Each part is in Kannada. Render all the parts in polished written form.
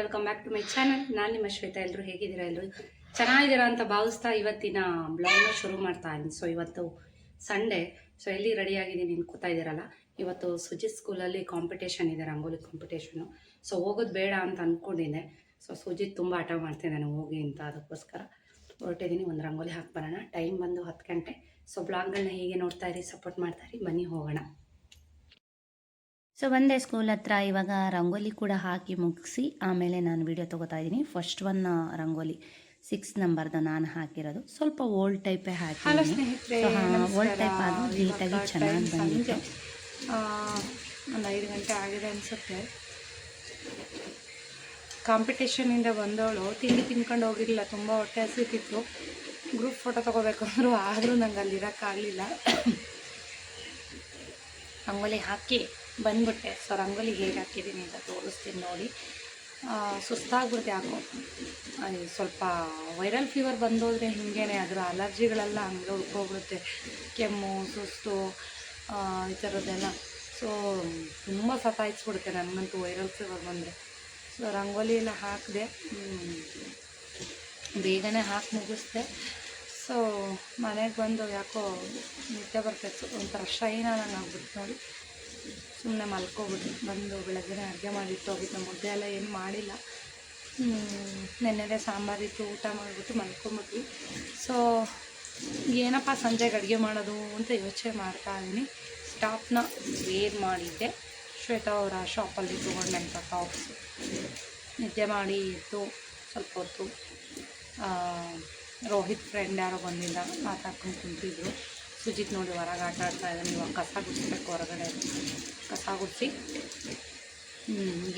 Welcome back to my channel. ನಾನು ನಿಮ್ಮ ಶ್ವೇತಾ. ಎಲ್ಲರೂ ಹೇಗಿದ್ದೀರಾ? ಎಲ್ಲರೂ ಚೆನ್ನಾಗಿದ್ದೀರಾ ಅಂತ ಭಾವಿಸ್ತಾ ಇವತ್ತಿನ ಬ್ಲಾಗ್ನ ಶುರು ಮಾಡ್ತಾ ಇದ್ದೀನಿ. ಸೊ ಇವತ್ತು ಸಂಡೇ. ಸೊ ಎಲ್ಲಿ ರೆಡಿ ಆಗಿದ್ದೀನಿ ನಿಂತ್ಕೋತಾ ಇದ್ದೀರಲ್ಲ, ಇವತ್ತು ಸುಜಿತ್ ಸ್ಕೂಲಲ್ಲಿ ಕಾಂಪಿಟೇಷನ್ ಇದೆ, ರಂಗೋಲಿ ಕಾಂಪಿಟೇಷನು. ಸೊ ಹೋಗೋದು ಬೇಡ ಅಂತ ಅಂದ್ಕೊಂಡಿದ್ದೆ. ಸೊ ಸುಜಿತ್ ತುಂಬ ಹಠ ಮಾಡ್ತಿದ್ದಾನೆ ಹೋಗಿ ಅಂತ, ಅದಕ್ಕೋಸ್ಕರ ಹೊರಟಿದ್ದೀನಿ. ಒಂದು ರಂಗೋಲಿ ಹಾಕ್ಬರೋಣ. ಟೈಮ್ ಬಂದು 10 ಗಂಟೆ. ಸೊ ಬ್ಲಾಗ್ಗಳನ್ನ ಹೀಗೆ ನೋಡ್ತಾ ಇರಿ, ಸಪೋರ್ಟ್ ಮಾಡ್ತಾ ಇರಿ. ಬನ್ನಿ ಹೋಗೋಣ. ಸೊ ಬಂದೆ ಸ್ಕೂಲ್ ಹತ್ರ. ಇವಾಗ ರಂಗೋಲಿ ಕೂಡ ಹಾಕಿ ಮುಗಿಸಿ ಆಮೇಲೆ ನಾನು ವಿಡಿಯೋ ತೊಗೋತಾ ಇದ್ದೀನಿ. ಫಸ್ಟ್ ಒನ್ ರಂಗೋಲಿ 6 ನಂಬರ್ದು ನಾನು ಹಾಕಿರೋದು. ಸ್ವಲ್ಪ ಓಲ್ಡ್ ಟೈಪೇ ಹಾಕಿದ್ದೀನಿ. ಓಲ್ಡ್ ಟೈಪ್ ಆದರೂ ನೀಟಾಗಿ ಚೆನ್ನಾಗಿ ಬಂದಿದೆ. ಒಂದು 5 ಗಂಟೆ ಆಗಿದೆ ಅನಿಸುತ್ತೆ. ಕಾಂಪಿಟೇಷನಿಂದ ಬಂದವಳು ತಿಂಡಿ ತಿನ್ಕೊಂಡು ಹೋಗಿರಲಿಲ್ಲ, ತುಂಬ ಹೊಟ್ಟೆ ಹಸಿತಿತ್ತು. ಗ್ರೂಪ್ ಫೋಟೋ ತೊಗೋಬೇಕಂದ್ರು ಆದರೂ ನಂಗೆ ಅಲ್ಲಿ ಇರೋಕ್ಕಾಗಲಿಲ್ಲ. ರಂಗೋಲಿ ಹಾಕಿ ಬಂದ್ಬಿಟ್ಟೆ. ಸೊ ರಂಗೋಲಿ ಹೇಗೆ ಹಾಕಿದ್ದೀನಿ ಅಂತ ತೋರಿಸ್ತೀನಿ ನೋಡಿ. ಸುಸ್ತಾಗ್ಬಿಡುತ್ತೆ ಯಾಕೋ. ಸ್ವಲ್ಪ ವೈರಲ್ ಫೀವರ್ ಬಂದೋದ್ರೆ ಹಿಂಗೇನೆ, ಅದರ ಅಲರ್ಜಿಗಳೆಲ್ಲ ಹಂಗೆ ಉಳ್ಕೊಬಿಡುತ್ತೆ. ಕೆಮ್ಮು, ಸುಸ್ತು, ಈ ಥರದ್ದೆಲ್ಲ. ಸೊ ತುಂಬ ಸತಾಯಿಸ್ಬಿಡುತ್ತೆ ನನಗಂತೂ ವೈರಲ್ ಫೀವರ್ ಬಂದರೆ. ಸೊ ರಂಗೋಲಿ ಎಲ್ಲ ಹಾಕಿದೆ, ಬೇಗನೆ ಹಾಕಿ ಮುಗಿಸ್ದೆ. ಸೊ ಮನೆಗೆ ಬಂದು ಯಾಕೋ ನಿದ್ದೆ ಬರ್ತಾಯಿತ್ತು, ಒಂಥರ ಶೈನ್ ಆದಂಗೆ ಆಗ್ಬಿಟ್ಟು ನೋಡಿ. ಸುಮ್ಮನೆ ಮಲ್ಕೊಬಿಟ್ಟು ಬಂದು ಬೆಳಗ್ಗೆ ಅಡುಗೆ ಮಾಡಿಟ್ಟು ಹೋಗಿದ್ದು. ಮುದ್ದೆ ಎಲ್ಲ ಏನು ಮಾಡಿಲ್ಲ, ನೆನ್ನೆದೇ ಸಾಂಬಾರಿತ್ತು, ಊಟ ಮಾಡಿಬಿಟ್ಟು ಮಲ್ಕೊಂಬಿಟ್ವಿ. ಸೊ ಏನಪ್ಪ ಸಂಜೆಗೆ ಅಡುಗೆ ಮಾಡೋದು ಅಂತ ಯೋಚನೆ ಮಾಡ್ತಾ ಇದ್ದೀನಿ. ಸ್ಟಾಪ್ನ ವೇರ್ ಮಾಡಿದ್ದೆ, ಶ್ವೇತಾ ಅವರ ಶಾಪಲ್ಲಿ ತೊಗೊಂಡಂಥ ಟಾಪ್ಸು. ನಿದ್ದೆ ಮಾಡಿ ಇತ್ತು ಸ್ವಲ್ಪ ಹೊತ್ತು. ರೋಹಿತ್ ಫ್ರೆಂಡ್ ಯಾರೋ ಬಂದಿದ್ದ, ಮಾತಾಡ್ಕೊಂಡು ಕುಂತಿದ್ರು. ಸುಜಿತ್ ನೋಡಿ ಹೊರಗೆ ಆಟ ಆಡ್ತಾ ಇದ್ದಾನೆ. ಇವಾಗ ಕಸ ಗುಡಿಸ್ಬೇಕು, ಹೊರಗಡೆ ಕಸ ಗುಡಿಸಿ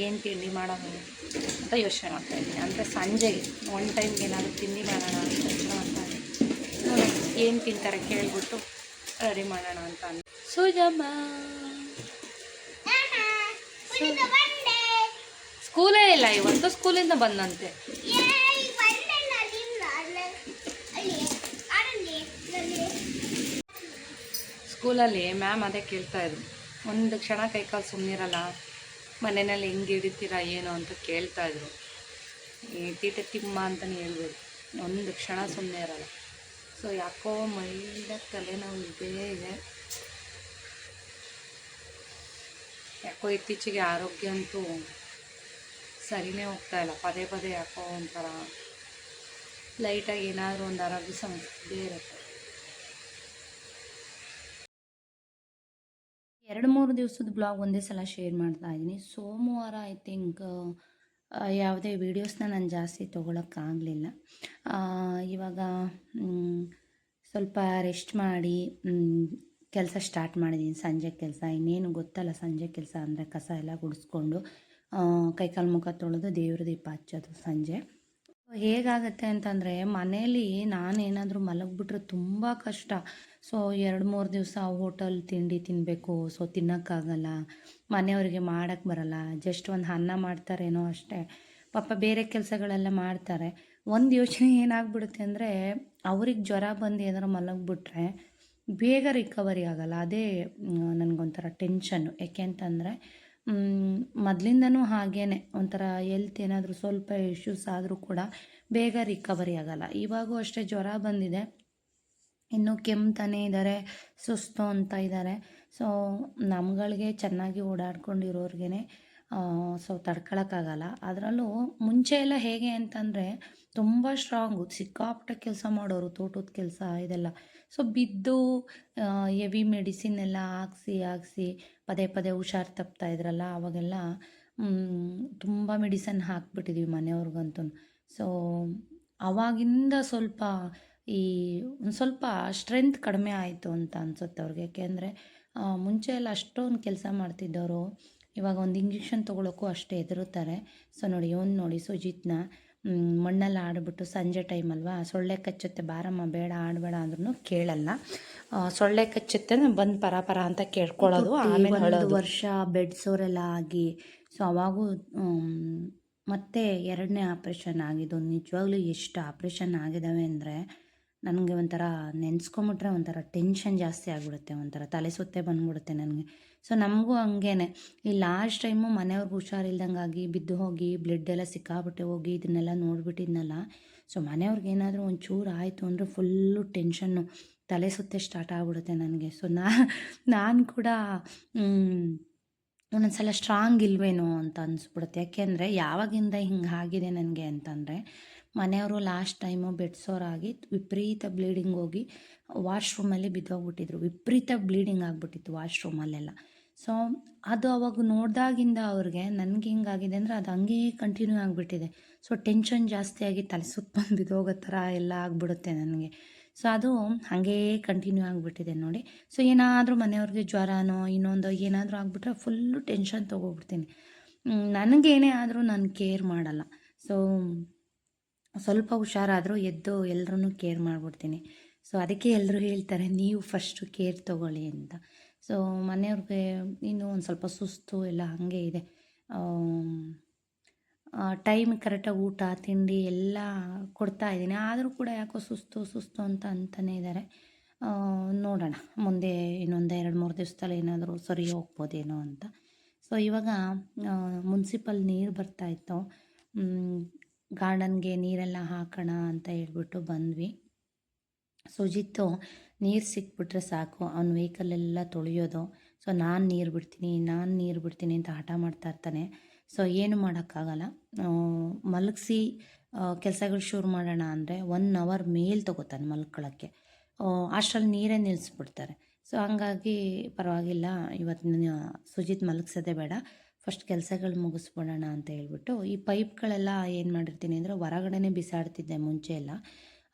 ಏನು ತಿಂಡಿ ಮಾಡೋದು ಅಂತ ಯೋಚನೆ ಮಾಡ್ತಾಯಿದ್ದೀನಿ. ಅಂದರೆ ಸಂಜೆಗೆ ಒನ್ ಟೈಮ್ಗೆ ಏನಾದರೂ ತಿಂಡಿ ಮಾಡೋಣ ಅಂತ ಯೋಚನೆ ಮಾಡ್ತಾಯಿದ್ದೀನಿ. ಏನು ತಿಂತಾರೆ ಕೇಳಿಬಿಟ್ಟು ರೆಡಿ ಮಾಡೋಣ ಅಂತ ಅಂದು. ಸುಜಮ್ಮ ಸ್ಕೂಲೇ ಇಲ್ಲ ಇವತ್ತು, ಸ್ಕೂಲಿಂದ ಬಂದಂತೆ. ಸ್ಕೂಲಲ್ಲಿ ಮ್ಯಾಮ್ ಅದೇ ಕೇಳ್ತಾಯಿದ್ರು, ಒಂದು ಕ್ಷಣ ಕೈಕಾಲು ಸುಮ್ಮನಿರಲ್ಲ, ಮನೆಯಲ್ಲಿ ಹೆಂಗೆ ಹಿಡಿತೀರಾ ಏನು ಅಂತ ಕೇಳ್ತಾಯಿದ್ರು. ಈ ತೀಟ ತಿಮ್ಮ ಅಂತಲೇ ಹೇಳ್ಬೋದು, ಒಂದು ಕ್ಷಣ ಸುಮ್ಮನೆ ಇರಲ್ಲ. ಸೊ ಯಾಕೋ ಮೈಲ್ಡ ತಲೆನೋವು ಇದ್ದೇ ಇದೆ. ಯಾಕೋ ಇತ್ತೀಚೆಗೆ ಆರೋಗ್ಯ ಅಂತೂ ಸರಿನೇ ಹೋಗ್ತಾಯಿಲ್ಲ. ಪದೇ ಪದೇ ಯಾಕೋ ಒಂಥರ ಲೈಟಾಗಿ ಏನಾದರೂ ಒಂದು ಆರೋಗ್ಯ ಸಮಸ್ಯೆ ಇದ್ದೇ ಇರುತ್ತೆ. 2-3 ದಿವಸದ ಬ್ಲಾಗ್ ಒಂದೇ ಸಲ ಶೇರ್ ಮಾಡ್ತಾ ಇದ್ದೀನಿ. ಸೋಮವಾರ ಐ ಥಿಂಕ್ ಯಾವುದೇ ವೀಡಿಯೋಸ್ನ ನಾನು ಜಾಸ್ತಿ ತೊಗೊಳಕ್ಕಾಗಲಿಲ್ಲ. ಇವಾಗ ಸ್ವಲ್ಪ ರೆಸ್ಟ್ ಮಾಡಿ ಕೆಲಸ ಸ್ಟಾರ್ಟ್ ಮಾಡಿದ್ದೀನಿ. ಸಂಜೆ ಕೆಲಸ ಇನ್ನೇನು ಗೊತ್ತಲ್ಲ, ಸಂಜೆ ಕೆಲಸ ಅಂದರೆ ಕಸ ಎಲ್ಲ ಗುಡಿಸ್ಕೊಂಡು ಕೈಕಾಲು ಮುಖ ತೊಳೆದು ದೇವ್ರ ದೀಪ ಹಚ್ಚೋದು ಸಂಜೆ. ಹೇಗಾಗತ್ತೆ ಅಂತಂದರೆ ಮನೇಲಿ ನಾನೇನಾದರೂ ಮಲಗಿಬಿಟ್ರೆ ತುಂಬ ಕಷ್ಟ. ಸೊ 2-3 ದಿವಸ ಹೋಟೆಲ್ ತಿಂಡಿ ತಿನ್ನಬೇಕು. ಸೊ ತಿನ್ನೋಕ್ಕಾಗಲ್ಲ, ಮನೆಯವರಿಗೆ ಮಾಡೋಕ್ಕೆ ಬರಲ್ಲ. ಜಸ್ಟ್ ಒಂದು ಅನ್ನ ಮಾಡ್ತಾರೇನೋ ಅಷ್ಟೇ, ಪಾಪ ಬೇರೆ ಕೆಲಸಗಳೆಲ್ಲ ಮಾಡ್ತಾರೆ. ಒಂದು ಯೋಚನೆ ಏನಾಗ್ಬಿಡುತ್ತೆ ಅಂದರೆ, ಅವ್ರಿಗೆ ಜ್ವರ ಬಂದು ಏನಾರು ಮಲಗಿಬಿಟ್ರೆ ಬೇಗ ರಿಕವರಿ ಆಗೋಲ್ಲ. ಅದೇ ನನಗೊಂಥರ ಟೆನ್ಷನ್ನು. ಯಾಕೆ ಅಂತಂದರೆ ಮೊದಲಿಂದನೂ ಹಾಗೇ ಒಂಥರ ಹೆಲ್ತ್ ಏನಾದರೂ ಸ್ವಲ್ಪ ಇಶ್ಯೂಸ್ ಆದರೂ ಕೂಡ ಬೇಗ ರಿಕವರಿ ಆಗೋಲ್ಲ. ಇವಾಗೂ ಅಷ್ಟೇ ಜ್ವರ ಬಂದಿದೆ, ಇನ್ನೂ ಕೆಮ್ತಾನೇ ಇದ್ದಾರೆ, ಸುಸ್ತು ಅಂತ ಇದ್ದಾರೆ. ಸೊ ನಮ್ಗಳಿಗೆ ಚೆನ್ನಾಗಿ ಓಡಾಡ್ಕೊಂಡಿರೋರ್ಗೆ ಸೊ ತಡ್ಕೊಳಕ್ಕಾಗಲ್ಲ. ಅದರಲ್ಲೂ ಮುಂಚೆ ಎಲ್ಲ ಹೇಗೆ ಅಂತಂದರೆ ತುಂಬ ಸ್ಟ್ರಾಂಗು, ಸಿಕ್ಕಾಪಟ್ಟೆ ಕೆಲಸ ಮಾಡೋರು, ತೋಟದ ಕೆಲಸ ಇದೆಲ್ಲ. ಸೊ ಬಿದ್ದು ಹೆವಿ ಮೆಡಿಸಿನ್ ಎಲ್ಲ ಹಾಕ್ಸಿ ಪದೇ ಪದೇ ಹುಷಾರು ತಪ್ತಾ ಇದ್ರಲ್ಲ, ಅವಾಗೆಲ್ಲ ತುಂಬ ಮೆಡಿಸನ್ ಹಾಕ್ಬಿಟ್ಟಿದ್ವಿ ಮನೆಯವ್ರಿಗಂತೂ. ಸೊ ಅವಾಗಿಂದ ಸ್ವಲ್ಪ ಒಂದು ಸ್ವಲ್ಪ ಸ್ಟ್ರೆಂತ್ ಕಡಿಮೆ ಆಯಿತು ಅಂತ ಅನಿಸುತ್ತೆ ಅವ್ರಿಗೆ. ಯಾಕೆಂದರೆ ಮುಂಚೆ ಎಲ್ಲ ಅಷ್ಟೊಂದು ಕೆಲಸ ಮಾಡ್ತಿದ್ದವರು ಇವಾಗ ಒಂದು ಇಂಜೆಕ್ಷನ್ ತೊಗೊಳಕ್ಕೂ ಅಷ್ಟೇ ಹೆದರುತ್ತಾರೆ. ಸೊ ನೋಡಿ ಸುಜಿತ್ನ ಮಣ್ಣಲ್ಲಿ ಆಡಿಬಿಟ್ಟು ಸಂಜೆ ಟೈಮ್ ಅಲ್ವಾ, ಸೊಳ್ಳೆ ಕಚ್ಚುತ್ತೆ ಬಾರಮ್ಮ ಬೇಡ ಆಡಬೇಡ ಅಂದ್ರೂ ಕೇಳಲ್ಲ. ಸೊಳ್ಳೆ ಕಚ್ಚುತ್ತೆ ಬಂದು ಪರ ಅಂತ ಕೇಳ್ಕೊಳ್ಳೋದು. ಆಮೇಲೆ 1 ವರ್ಷ ಬೆಡ್ ಸೋರೆಲ್ಲ ಆಗಿ, ಸೊ ಅವಾಗೂ ಮತ್ತೆ 2ನೇ ಆಪ್ರೇಷನ್ ಆಗಿದ್ದು. ನಿಜವಾಗ್ಲೂ ಎಷ್ಟು ಆಪ್ರೇಷನ್ ಆಗಿದ್ದಾವೆ ಅಂದರೆ ನನಗೆ ಒಂಥರ ನೆನೆಸ್ಕೊಂಬಿಟ್ರೆ ಒಂಥರ ಟೆನ್ಷನ್ ಜಾಸ್ತಿ ಆಗಿಬಿಡುತ್ತೆ, ಒಂಥರ ತಲೆ ಸುತ್ತೇ ಬಂದ್ಬಿಡುತ್ತೆ ನನಗೆ. ಸೊ ನಮಗೂ ಹಂಗೇನೆ ಈ ಲಾಸ್ಟ್ ಟೈಮು ಮನೆಯವ್ರಿಗೆ ಹುಷಾರಿಲ್ದಂಗಾಗಿ ಬಿದ್ದು ಹೋಗಿ ಬ್ಲಡ್ ಎಲ್ಲ ಸಿಕ್ಕಾಬಿಟ್ಟೆ ಹೋಗಿ ಇದನ್ನೆಲ್ಲ ನೋಡಿಬಿಟ್ಟಿದ್ನಲ್ಲ. ಸೊ ಮನೆಯವ್ರಿಗೆ ಏನಾದರೂ ಒಂಚೂರು ಆಯಿತು ಅಂದರೆ ಫುಲ್ಲು ಟೆನ್ಷನ್ನು, ತಲೆ ಸುತ್ತೆ ಸ್ಟಾರ್ಟ್ ಆಗಿಬಿಡುತ್ತೆ ನನಗೆ. ಸೊ ನಾನು ಕೂಡ ಒಂದೊಂದು ಸಲ ಸ್ಟ್ರಾಂಗ್ ಇಲ್ವೇನೋ ಅಂತ ಅನಿಸ್ಬಿಡುತ್ತೆ. ಯಾಕೆಂದರೆ ಯಾವಾಗಿಂದ ಹಿಂಗೆ ಆಗಿದೆ ನನಗೆ ಅಂತಂದರೆ, ಮನೆಯವರು ಲಾಸ್ಟ್ ಟೈಮು ಬೆಡ್ ಸೋರಾಗಿ ವಿಪರೀತ ಬ್ಲೀಡಿಂಗ್ ಹೋಗಿ ವಾಶ್ರೂಮಲ್ಲಿ ಬಿದ್ದೋಗ್ಬಿಟ್ಟಿದ್ರು. ವಿಪರೀತ ಬ್ಲೀಡಿಂಗ್ ಆಗಿಬಿಟ್ಟಿತ್ತು ವಾಶ್ರೂಮಲ್ಲೆಲ್ಲ. ಸೊ ಅದು ಅವಾಗ ನೋಡಿದಾಗಿಂದ ಅವ್ರಿಗೆ ನನಗೆ ಹಿಂಗಾಗಿದೆ ಅಂದರೆ ಅದು ಹಂಗೇ ಕಂಟಿನ್ಯೂ ಆಗಿಬಿಟ್ಟಿದೆ. ಸೊ ಟೆನ್ಷನ್ ಜಾಸ್ತಿಯಾಗಿ ತಲೆ ಸುತ್ತ ಬಂದು ಬಿದ್ದೋಗೋ ಥರ ಎಲ್ಲ ಆಗಿಬಿಡುತ್ತೆ ನನಗೆ. ಸೊ ಅದು ಹಾಗೇ ಕಂಟಿನ್ಯೂ ಆಗಿಬಿಟ್ಟಿದೆ ನೋಡಿ. ಸೊ ಏನಾದರೂ ಮನೆಯವ್ರಿಗೆ ಜ್ವರನೋ ಇನ್ನೊಂದು ಏನಾದರೂ ಆಗಿಬಿಟ್ರೆ ಫುಲ್ಲು ಟೆನ್ಷನ್ ತೊಗೊಬಿಡ್ತೀನಿ. ನನಗೇನೇ ಆದರೂ ನಾನು ಕೇರ್ ಮಾಡಲ್ಲ. ಸೊ ಸ್ವಲ್ಪ ಹುಷಾರಾದರೂ ಎದ್ದು ಎಲ್ಲರೂ ಕೇರ್ ಮಾಡಿಬಿಡ್ತೀನಿ. ಸೊ ಅದಕ್ಕೆ ಎಲ್ಲರೂ ಹೇಳ್ತಾರೆ ನೀವು ಫಸ್ಟು ಕೇರ್ ತೊಗೊಳ್ಳಿ ಅಂತ. ಸೊ ಮನೆಯವ್ರಿಗೆ ಇನ್ನೂ ಒಂದು ಸ್ವಲ್ಪ ಸುಸ್ತು ಎಲ್ಲ ಹಾಗೆ ಇದೆ. ಟೈಮ್ ಕರೆಕ್ಟಾಗಿ ಊಟ ತಿಂಡಿ ಎಲ್ಲ ಕೊಡ್ತಾಯಿದ್ದೀನಿ, ಆದರೂ ಕೂಡ ಯಾಕೋ ಸುಸ್ತು ಸುಸ್ತು ಅಂತಲೇ ಇದ್ದಾರೆ. ನೋಡೋಣ ಮುಂದೆ ಇನ್ನೊಂದು 2-3 ದಿವಸದಲ್ಲಿ ಏನಾದರೂ ಸರಿ ಹೋಗ್ಬೋದೇನೋ ಅಂತ. ಸೊ ಇವಾಗ ಮುನ್ಸಿಪಲ್ ನೀರು ಬರ್ತಾಯಿತ್ತು, ಗಾರ್ಡನ್ಗೆ ನೀರೆಲ್ಲ ಹಾಕೋಣ ಅಂತ ಹೇಳ್ಬಿಟ್ಟು ಬಂದ್ವಿ. ಸುಜಿತ್ತು ನೀರು ಸಿಕ್ಬಿಟ್ರೆ ಸಾಕು ಅವ್ನ ವೆಹಿಕಲ್ಲೆಲ್ಲ ತೊಳೆಯೋದು. ಸೊ ನಾನು ನೀರು ಬಿಡ್ತೀನಿ ಅಂತ ಹಠ ಮಾಡ್ತಾ ಇರ್ತಾನೆ. ಸೊ ಏನು ಮಾಡೋಕ್ಕಾಗಲ್ಲ, ಮಲಗಿಸಿ ಕೆಲಸಗಳು ಶುರು ಮಾಡೋಣ ಅಂದರೆ 1 ಅವರ್ ಮೇಲೆ ತೊಗೋತಾನೆ ಮಲ್ಕೊಳ್ಳೋಕ್ಕೆ. ಅಷ್ಟರಲ್ಲಿ ನೀರೇ ನಿಲ್ಲಿಸ್ಬಿಡ್ತಾರೆ. ಸೊ ಹಂಗಾಗಿ ಪರವಾಗಿಲ್ಲ, ಇವತ್ತು ಸುಜಿತ್ ಮಲಗಿಸೋದೇ ಬೇಡ, ಫಸ್ಟ್ ಕೆಲಸಗಳು ಮುಗಿಸ್ಬಿಡೋಣ ಅಂತ ಹೇಳ್ಬಿಟ್ಟು ಈ ಪೈಪ್ಗಳೆಲ್ಲ ಏನು ಮಾಡಿರ್ತೀನಿ ಅಂದರೆ ಹೊರಗಡೆನೇ ಬಿಸಾಡ್ತಿದ್ದೆ ಮುಂಚೆ ಎಲ್ಲ.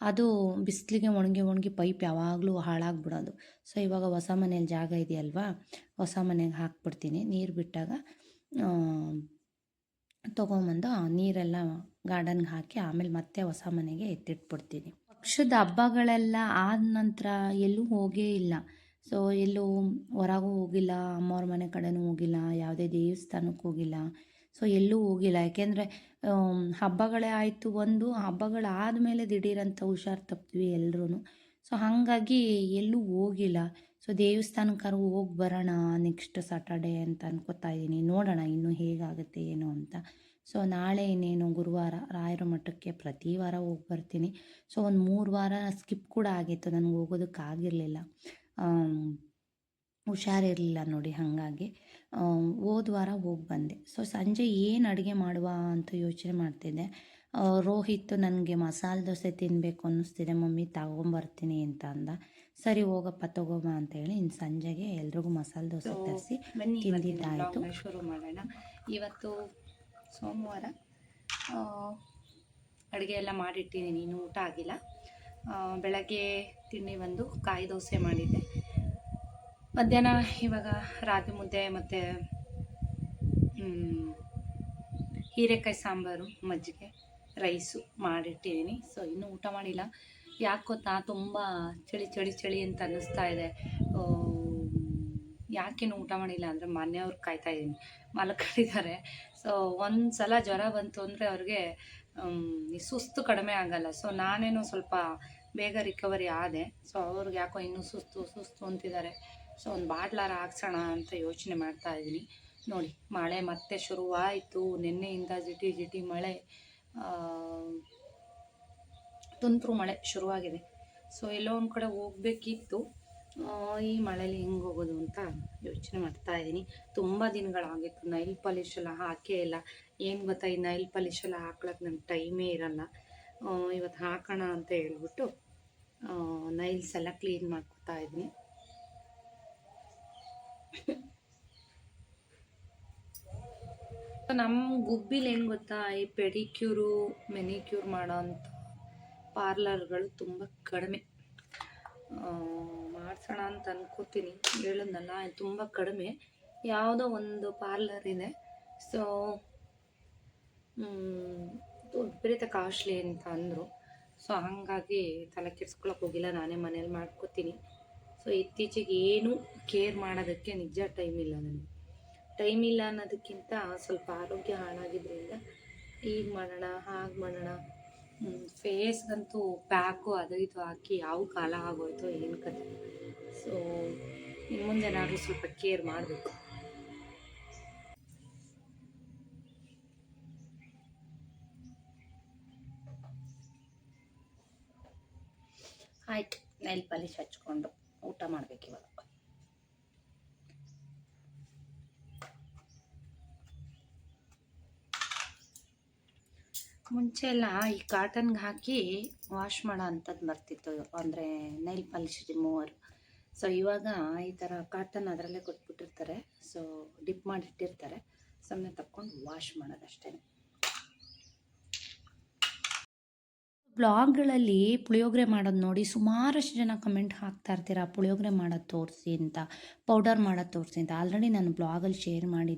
ಅದು ಬಿಸಿಲಿಗೆ ಒಣಗಿ ಪೈಪ್ ಯಾವಾಗಲೂ ಹಾಳಾಗ್ಬಿಡೋದು. ಸೊ ಇವಾಗ ಹೊಸ ಮನೇಲಿ ಜಾಗ ಇದೆಯಲ್ವಾ, ಹೊಸ ಮನೆಗೆ ಹಾಕ್ಬಿಡ್ತೀನಿ. ನೀರು ಬಿಟ್ಟಾಗ ತೊಗೊಂಬಂದು ನೀರೆಲ್ಲ ಗಾರ್ಡನ್ಗೆ ಹಾಕಿ ಆಮೇಲೆ ಮತ್ತೆ ಹೊಸ ಮನೆಗೆ ಎತ್ತಿಟ್ಬಿಡ್ತೀನಿ. ಪಕ್ಷದ ಹಬ್ಬಗಳೆಲ್ಲ ಆದ ನಂತರ ಎಲ್ಲೂ ಹೋಗೇ ಇಲ್ಲ. ಸೊ ಎಲ್ಲೂ ಹೊರಗೂ ಹೋಗಿಲ್ಲ, ಅಮ್ಮವ್ರ ಮನೆ ಕಡೆನೂ ಹೋಗಿಲ್ಲ, ಯಾವುದೇ ದೇವಸ್ಥಾನಕ್ಕೆ ಹೋಗಿಲ್ಲ. ಸೊ ಎಲ್ಲೂ ಹೋಗಿಲ್ಲ, ಯಾಕೆಂದರೆ ಹಬ್ಬಗಳೇ ಆಯಿತು. ಹಬ್ಬಗಳಾದಮೇಲೆ ದಿಢೀರಂತ ಹುಷಾರು ತಪ್ಪಿದ್ವಿ ಎಲ್ಲರೂ. ಸೊ ಹಾಗಾಗಿ ಎಲ್ಲೂ ಹೋಗಿಲ್ಲ. ಸೊ ದೇವಸ್ಥಾನಕ್ಕಾದ್ರೂ ಹೋಗಿ ಬರೋಣ ನೆಕ್ಸ್ಟ್ ಸ್ಯಾಟರ್ಡೇ ಅಂತ ಅನ್ಕೋತಾ ಇದ್ದೀನಿ. ನೋಡೋಣ ಇನ್ನೂ ಹೇಗಾಗುತ್ತೆ ಏನೋ ಅಂತ. ಸೊ ನಾಳೆ ಇನ್ನೇನು ಗುರುವಾರ ರಾಯರ ಮಠಕ್ಕೆ ಪ್ರತಿ ವಾರ ಹೋಗಿ ಬರ್ತೀನಿ. ಸೊ ಒಂದು 3 ವಾರ ಸ್ಕಿಪ್ ಕೂಡ ಆಗಿತ್ತು, ನನಗೆ ಹೋಗೋದಕ್ಕಾಗಿರಲಿಲ್ಲ, ಹುಷಾರಿರಲಿಲ್ಲ ನೋಡಿ. ಹಾಗಾಗಿ ಹೋದ ವಾರ ಹೋಗಿ ಬಂದೆ. ಸೊ ಸಂಜೆ ಏನು ಅಡುಗೆ ಮಾಡುವ ಅಂತ ಯೋಚನೆ ಮಾಡ್ತಿದ್ದೆ. ರೋಹಿತ್ ನನಗೆ ಮಸಾಲೆ ದೋಸೆ ತಿನ್ನಬೇಕು ಅನ್ನಿಸ್ತಿದೆ ಮಮ್ಮಿ, ತಗೊಂಬರ್ತೀನಿ ಅಂತ ಅಂದ. ಸರಿ ಹೋಗಪ್ಪ ತಗೋಬಾ ಅಂತೇಳಿ ಇನ್ನು ಸಂಜೆಗೆ ಎಲ್ರಿಗೂ ಮಸಾಲೆ ದೋಸೆ ತರಿಸಿ ತಿಂದಿದ್ದಾಯಿತು. ಶುರು ಮಾಡೋಣ. ಇವತ್ತು ಸೋಮವಾರ, ಅಡುಗೆ ಎಲ್ಲ ಮಾಡಿಟ್ಟಿದ್ದೀನಿ, ಇನ್ನೂ ಊಟ ಆಗಿಲ್ಲ. ಬೆಳಗ್ಗೆ ತಿಂಡಿ ಒಂದು ಕಾಯಿ ದೋಸೆ ಮಾಡಿದ್ದೆ. ಮಧ್ಯಾಹ್ನ ಇವಾಗ ರಾಗಿ ಮುದ್ದೆ ಮತ್ತು ಹೀರೆಕಾಯಿ ಸಾಂಬಾರು, ಮಜ್ಜಿಗೆ, ರೈಸು ಮಾಡಿಟ್ಟಿದ್ದೀನಿ. ಸೊ ಇನ್ನೂ ಊಟ ಮಾಡಿಲ್ಲ. ಯಾಕೆ ಗೊತ್ತಾ, ತುಂಬ ಚಳಿ ಅಂತ ಅನ್ನಿಸ್ತಾ ಇದೆ. ಯಾಕೇನು ಊಟ ಮಾಡಿಲ್ಲ ಅಂದರೆ ಮನೆಯವ್ರು ಕಾಯ್ತಾಯಿದ್ದೀನಿ, ಮಲ್ಕೊಂಡಿದ್ದಾರೆ. ಸೊ ಒಂದು ಸಲ ಜ್ವರ ಬಂತು ಅಂದರೆ ಅವ್ರಿಗೆ ಸುಸ್ತು ಕಡಿಮೆ ಆಗಲ್ಲ. ಸೊ ನಾನೇನು ಸ್ವಲ್ಪ ಬೇಗ ರಿಕವರಿ ಆದೆ. ಸೊ ಅವ್ರಿಗೆ ಯಾಕೋ ಇನ್ನೂ ಸುಸ್ತು ಅಂತಿದ್ದಾರೆ. ಸೊ ಒಂದು ಬಾಟ್ಲಾರ ಹಾಕ್ಸೋಣ ಅಂತ ಯೋಚನೆ ಮಾಡ್ತಾ ಇದ್ದೀನಿ. ನೋಡಿ ಮಳೆ ಮತ್ತೆ ಶುರುವಾಯಿತು. ನಿನ್ನೆಯಿಂದ ಜಿಟಿ ಮಳೆ, ತುಂತುರು ಮಳೆ ಶುರುವಾಗಿದೆ. ಸೊ ಎಲ್ಲೋ ಒಂದು ಕಡೆ ಹೋಗಬೇಕಿತ್ತು, ಈ ಮಳೇಲಿ ಹೆಂಗೆ ಹೋಗೋದು ಅಂತ ಯೋಚನೆ ಮಾಡ್ತಾ ಇದ್ದೀನಿ. ತುಂಬ ದಿನಗಳಾಗಿತ್ತು, ನೈಲ್ ಪಾಲಿಶ್ ಎಲ್ಲ ಹಾಕೇ ಇಲ್ಲ. ಏನು ಗೊತ್ತಾ, ಈ ನೈಲ್ ಪಾಲಿಶ್ ಎಲ್ಲ ಹಾಕ್ಳಕ್ಕೆ ನಂಗೆ ಟೈಮೇ ಇರಲ್ಲ. ಇವತ್ತು ಹಾಕೋಣ ಅಂತ ಹೇಳ್ಬಿಟ್ಟು ನೈಲ್ಸ್ ಎಲ್ಲ ಕ್ಲೀನ್ ಮಾಡ್ಕೊತಾ ಇದ್ದೀನಿ. ನಮ್ಮ ಗುಬ್ಬಿಲಿ ಏನು ಗೊತ್ತಾ, ಈ ಪೆಡಿಕ್ಯೂರು ಮೆನಿಕ್ಯೂರ್ ಮಾಡೋ ಅಂಥ ಪಾರ್ಲರ್ಗಳು ತುಂಬ ಕಡಿಮೆ. ಮಾಡಿಸೋಣ ಅಂತ ಅನ್ಕೋತೀನಿ, ಹೇಳಿದ್ನಲ್ಲ ತುಂಬ ಕಡಿಮೆ. ಯಾವುದೋ ಒಂದು ಪಾರ್ಲರ್ ಇದೆ. ಸೊ ವಿಪರೀತ ಕಾಸ್ಟ್ಲಿ ಅಂತ ಅಂದರು. ಸೊ ಹಾಗಾಗಿ ತಲೆ ಕೆಡ್ಸ್ಕೊಳಕ್ಕೆ ಹೋಗಿಲ್ಲ, ನಾನೇ ಮನೇಲಿ ಮಾಡ್ಕೋತೀನಿ. ಸೊ ಇತ್ತೀಚೆಗೆ ಏನೂ ಕೇರ್ ಮಾಡೋದಕ್ಕೆ ನಿಜ ಟೈಮ್ ಇಲ್ಲ ನನಗೆ. ಟೈಮ್ ಇಲ್ಲ ಅನ್ನೋದಕ್ಕಿಂತ ಸ್ವಲ್ಪ ಆರೋಗ್ಯ ಹಾಳಾಗಿದ್ದರಿಂದ ಈಗ ಮಾಡೋಣ ಹಾಗೆ ಮಾಡೋಣ ಫೇಸ್ಗಂತೂ ಪ್ಯಾಕು ಅದು ಇದು ಹಾಕಿ ಯಾವ ಕಾಲ ಆಗೋಯ್ತೋ ಏನು ಕತೆ. ಸೊ ಇನ್ನು ಮುಂದೆನಾದರೂ ಸ್ವಲ್ಪ ಕೇರ್ ಮಾಡಬೇಕು. ಆಯ್ತು, ನೈಲ್ ಪಾಲಿಶ್ ಹಚ್ಕೊಂಡು ಊಟ ಮಾಡಬೇಕು ಇವಾಗ. ಮುಂಚೆ ಎಲ್ಲ ಈ ಕಾಟನ್ಗೆ ಹಾಕಿ ವಾಶ್ ಮಾಡೋ ಅಂಥದ್ದು ಬರ್ತಿತ್ತು, ಅಂದರೆ ನೈಲ್ ಪಾಲಿಶ್ ರಿಮೂವರ್. ಸೊ ಇವಾಗ ಈ ಥರ ಕಾಟನ್ ಅದರಲ್ಲೇ ಕೊಟ್ಬಿಟ್ಟಿರ್ತಾರೆ, ಸೊ ಡಿಪ್ ಮಾಡಿಟ್ಟಿರ್ತಾರೆ, ಸುಮ್ಮನೆ ತಕ್ಕೊಂಡು ವಾಶ್ ಮಾಡೋದಷ್ಟೇ. ಬ್ಲಾಗ್ಗಳಲ್ಲಿ ಪುಳಿಯೋಗರೆ ಮಾಡೋದು ನೋಡಿ ಸುಮಾರಷ್ಟು ಜನ ಕಮೆಂಟ್ ಹಾಕ್ತಾ ಇರ್ತೀರ, ಪುಳಿಯೋಗರೆ ಮಾಡೋದು ತೋರಿಸಿ ಅಂತ, ಪೌಡರ್ ಮಾಡೋದು ತೋರಿಸಿ ಅಂತ. ಆಲ್ರೆಡಿ ನಾನು ಬ್ಲಾಗಲ್ಲಿ ಶೇರ್